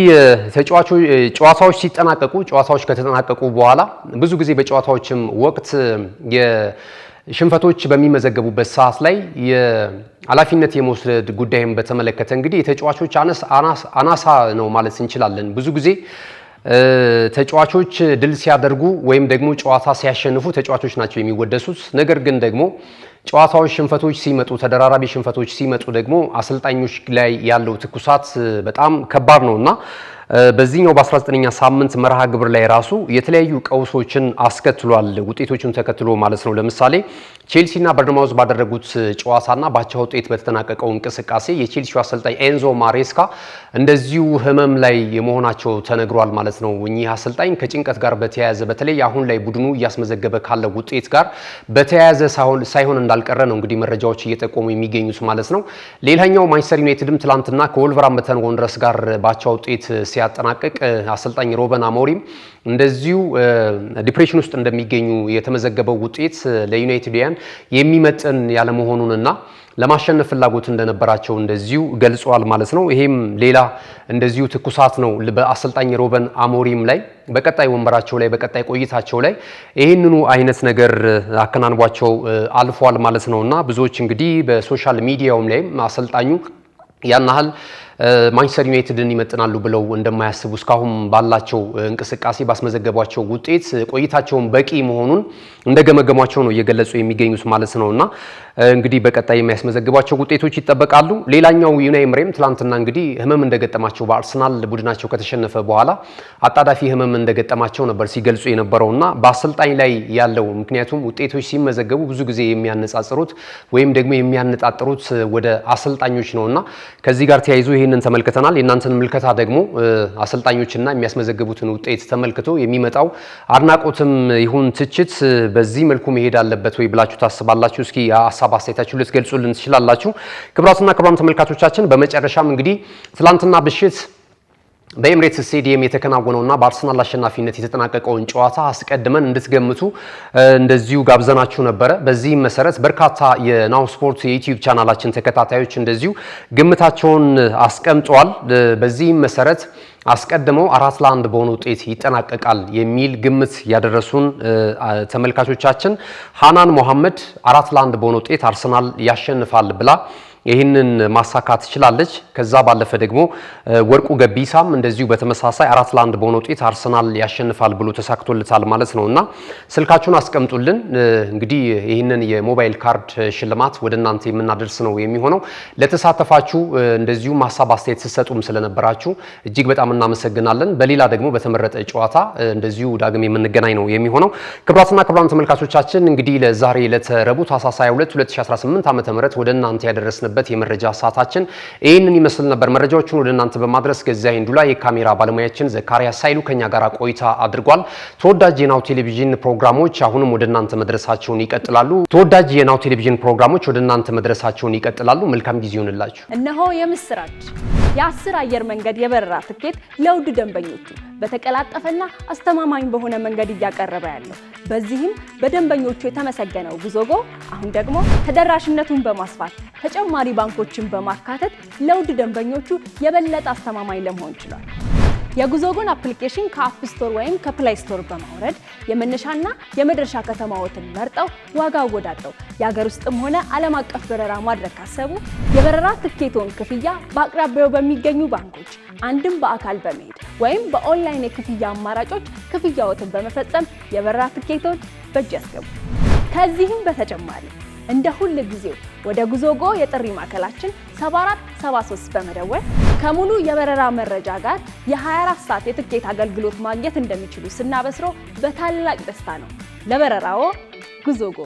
ጨዋታዎች ከተጠናቀቁ በኋላ ብዙ ጊዜ በጨዋታዎችም ወቅት ሽንፈቶች በሚመዘገቡበት ሰዓት ላይ የኃላፊነት የመውሰድ ጉዳይም በተመለከተ እንግዲህ የተጫዋቾች አናሳ ነው ማለት እንችላለን። ብዙ ጊዜ ተጫዋቾች ድል ሲያደርጉ ወይም ደግሞ ጨዋታ ሲያሸንፉ ተጫዋቾች ናቸው የሚወደሱት። ነገር ግን ደግሞ ጨዋታዎች ሽንፈቶች ሲመጡ፣ ተደራራቢ ሽንፈቶች ሲመጡ ደግሞ አሰልጣኞች ላይ ያለው ትኩሳት በጣም ከባድ ነውና በዚህኛው በ19ኛ ሳምንት መርሃ ግብር ላይ ራሱ የተለያዩ ቀውሶችን አስከትሏል። ውጤቶቹን ተከትሎ ማለት ነው። ለምሳሌ ቼልሲና በርንማውዝ ባደረጉት ጨዋታና ባቻ ውጤት በተጠናቀቀው እንቅስቃሴ የቼልሲው አሰልጣኝ ኤንዞ ማሬስካ እንደዚሁ ሕመም ላይ የመሆናቸው ተነግሯል ማለት ነው። እኚህ አሰልጣኝ ከጭንቀት ጋር በተያያዘ በተለይ አሁን ላይ ቡድኑ እያስመዘገበ ካለው ውጤት ጋር በተያያዘ ሳይሆን እንዳልቀረ ነው እንግዲህ መረጃዎች እየጠቆሙ የሚገኙት ማለት ነው። ሌላኛው ማንቸስተር ዩናይትድም ትላንትና ከወልቨርሃምፕተን ወንደረርስ ጋር ባቻ ውጤት ሲያጠናቅቅ አሰልጣኝ ሮበን አሞሪም እንደዚሁ ዲፕሬሽን ውስጥ እንደሚገኙ የተመዘገበው ውጤት ለዩናይትድያን የሚመጥን ያለመሆኑንና ለማሸነፍ ፍላጎት እንደነበራቸው እንደዚሁ ገልጿል ማለት ነው። ይሄም ሌላ እንደዚሁ ትኩሳት ነው በአሰልጣኝ ሮበን አሞሪም ላይ በቀጣይ ወንበራቸው ላይ በቀጣይ ቆይታቸው ላይ ይህንኑ አይነት ነገር አከናንቧቸው አልፏል ማለት ነውና ብዙዎች እንግዲህ በሶሻል ሚዲያውም ላይ አሰልጣኙ ያን ያህል ማንቸስተር ዩናይትድን ይመጥናሉ ብለው እንደማያስቡ እስካሁን ባላቸው እንቅስቃሴ ባስመዘገቧቸው ውጤት ቆይታቸውን በቂ መሆኑን እንደገመገሟቸው ነው እየገለጹ የሚገኙት ማለት ነውና እንግዲህ በቀጣይ የሚያስመዘግቧቸው ውጤቶች ይጠበቃሉ። ሌላኛው ዩናይ ኤምሬም ትላንትና እንግዲህ ህመም እንደገጠማቸው በአርሰናል ቡድናቸው ከተሸነፈ በኋላ አጣዳፊ ህመም እንደገጠማቸው ነበር ሲገልጹ የነበረውና በአሰልጣኝ ላይ ያለው ምክንያቱም ውጤቶች ሲመዘገቡ ብዙ ጊዜ የሚያነጻጽሩት ወይም ደግሞ የሚያነጣጥሩት ወደ አሰልጣኞች ነውና ከዚህ ጋር ተያይዞ ይህንን ተመልክተናል። የእናንተን ምልከታ ደግሞ አሰልጣኞችና የሚያስመዘግቡትን ውጤት ተመልክቶ የሚመጣው አድናቆትም ይሁን ትችት በዚህ መልኩ መሄድ አለበት ወይ ብላችሁ ታስባላችሁ? እስኪ ሀሳብ አስተያየታችሁ ልትገልጹልን ትችላላችሁ። ክቡራትና ክቡራን ተመልካቾቻችን በመጨረሻም እንግዲህ ትላንትና ብሽት በኤምሬትስ ስቴዲየም የተከናወነውና በአርሰናል አሸናፊነት የተጠናቀቀውን ጨዋታ አስቀድመን እንድትገምቱ እንደዚሁ ጋብዘናችሁ ነበረ። በዚህም መሰረት በርካታ የናሁ ስፖርት የዩቲዩብ ቻናላችን ተከታታዮች እንደዚሁ ግምታቸውን አስቀምጠዋል። በዚህም መሰረት አስቀድመው 4-1 በሆነ ውጤት ይጠናቀቃል የሚል ግምት ያደረሱን ተመልካቾቻችን ሃናን መሐመድ 4-1 በሆነ ውጤት አርሰናል ያሸንፋል ብላ ይህንን ማሳካት ትችላለች። ከዛ ባለፈ ደግሞ ወርቁ ገቢሳም እንደዚሁ በተመሳሳይ 4-1 በሆነ ውጤት አርሰናል ያሸንፋል ብሎ ተሳክቶልታል ማለት ነውና ስልካችሁን አስቀምጡልን። እንግዲህ ይህንን የሞባይል ካርድ ሽልማት ወደ እናንተ የምናደርስ ነው የሚሆነው። ለተሳተፋችሁ እንደዚሁ ሀሳብ አስተያየት ስትሰጡም ስለነበራችሁ እጅግ በጣም እናመሰግናለን። በሌላ ደግሞ በተመረጠ ጨዋታ እንደዚሁ ዳግም የምንገናኝ ነው የሚሆነው። ክቡራትና ክቡራን ተመልካቾቻችን እንግዲህ ለዛሬ ለተረቡ ታህሳስ 22 2018 ዓ.ም ወደ እናንተ ያደረስንበት የመረጃ ሰዓታችን ይህንን ይመስል ነበር። መረጃዎቹን ወደ እናንተ በማድረስ ገዛኸኝ ዱላ የካሜራ ባለሙያችን ዘካሪያስ ሳይሉ ከኛ ጋር ቆይታ አድርጓል። ተወዳጅ የናሁ ቴሌቪዥን ፕሮግራሞች አሁንም ወደ እናንተ መድረሳቸውን ይቀጥላሉ። ተወዳጅ የናሁ ቴሌቪዥን ፕሮግራሞች ወደ እናንተ መድረሳቸውን ይቀጥላሉ። መልካም ጊዜ ይሁንላችሁ። እነሆ የምስራች የ10 አየር መንገድ የበረራ ትኬት ለውድ ደንበኞቹ በተቀላጠፈና አስተማማኝ በሆነ መንገድ እያቀረበ ያለው በዚህም በደንበኞቹ የተመሰገነው ጉዞጎ አሁን ደግሞ ተደራሽነቱን በማስፋት ተጨማሪ ባንኮችን በማካተት ለውድ ደንበኞቹ የበለጠ አስተማማኝ ለመሆን ችሏል። የጉዞጎን አፕሊኬሽን ከአፕ ስቶር ወይም ከፕላይ ስቶር በማውረድ የመነሻና የመድረሻ ከተማዎትን መርጠው ዋጋ አወዳድረው የሀገር ውስጥም ሆነ ዓለም አቀፍ በረራ ማድረግ ካሰቡ የበረራ ትኬቶን ክፍያ በአቅራቢያው በሚገኙ ባንኮች አንድም በአካል በመሄድ ወይም በኦንላይን የክፍያ አማራጮች ክፍያዎትን በመፈጸም የበረራ ትኬቶን በእጅ ያስገቡ። ከዚህም በተጨማሪ እንደ ሁሉ ጊዜው ወደ ጉዞጎ የጥሪ ማዕከላችን 7473 በመደወል ከሙሉ የበረራ መረጃ ጋር የ24 ሰዓት የትኬት አገልግሎት ማግኘት እንደሚችሉ ስናበስሮ በታላቅ ደስታ ነው። ለበረራዎ ጉዞጎ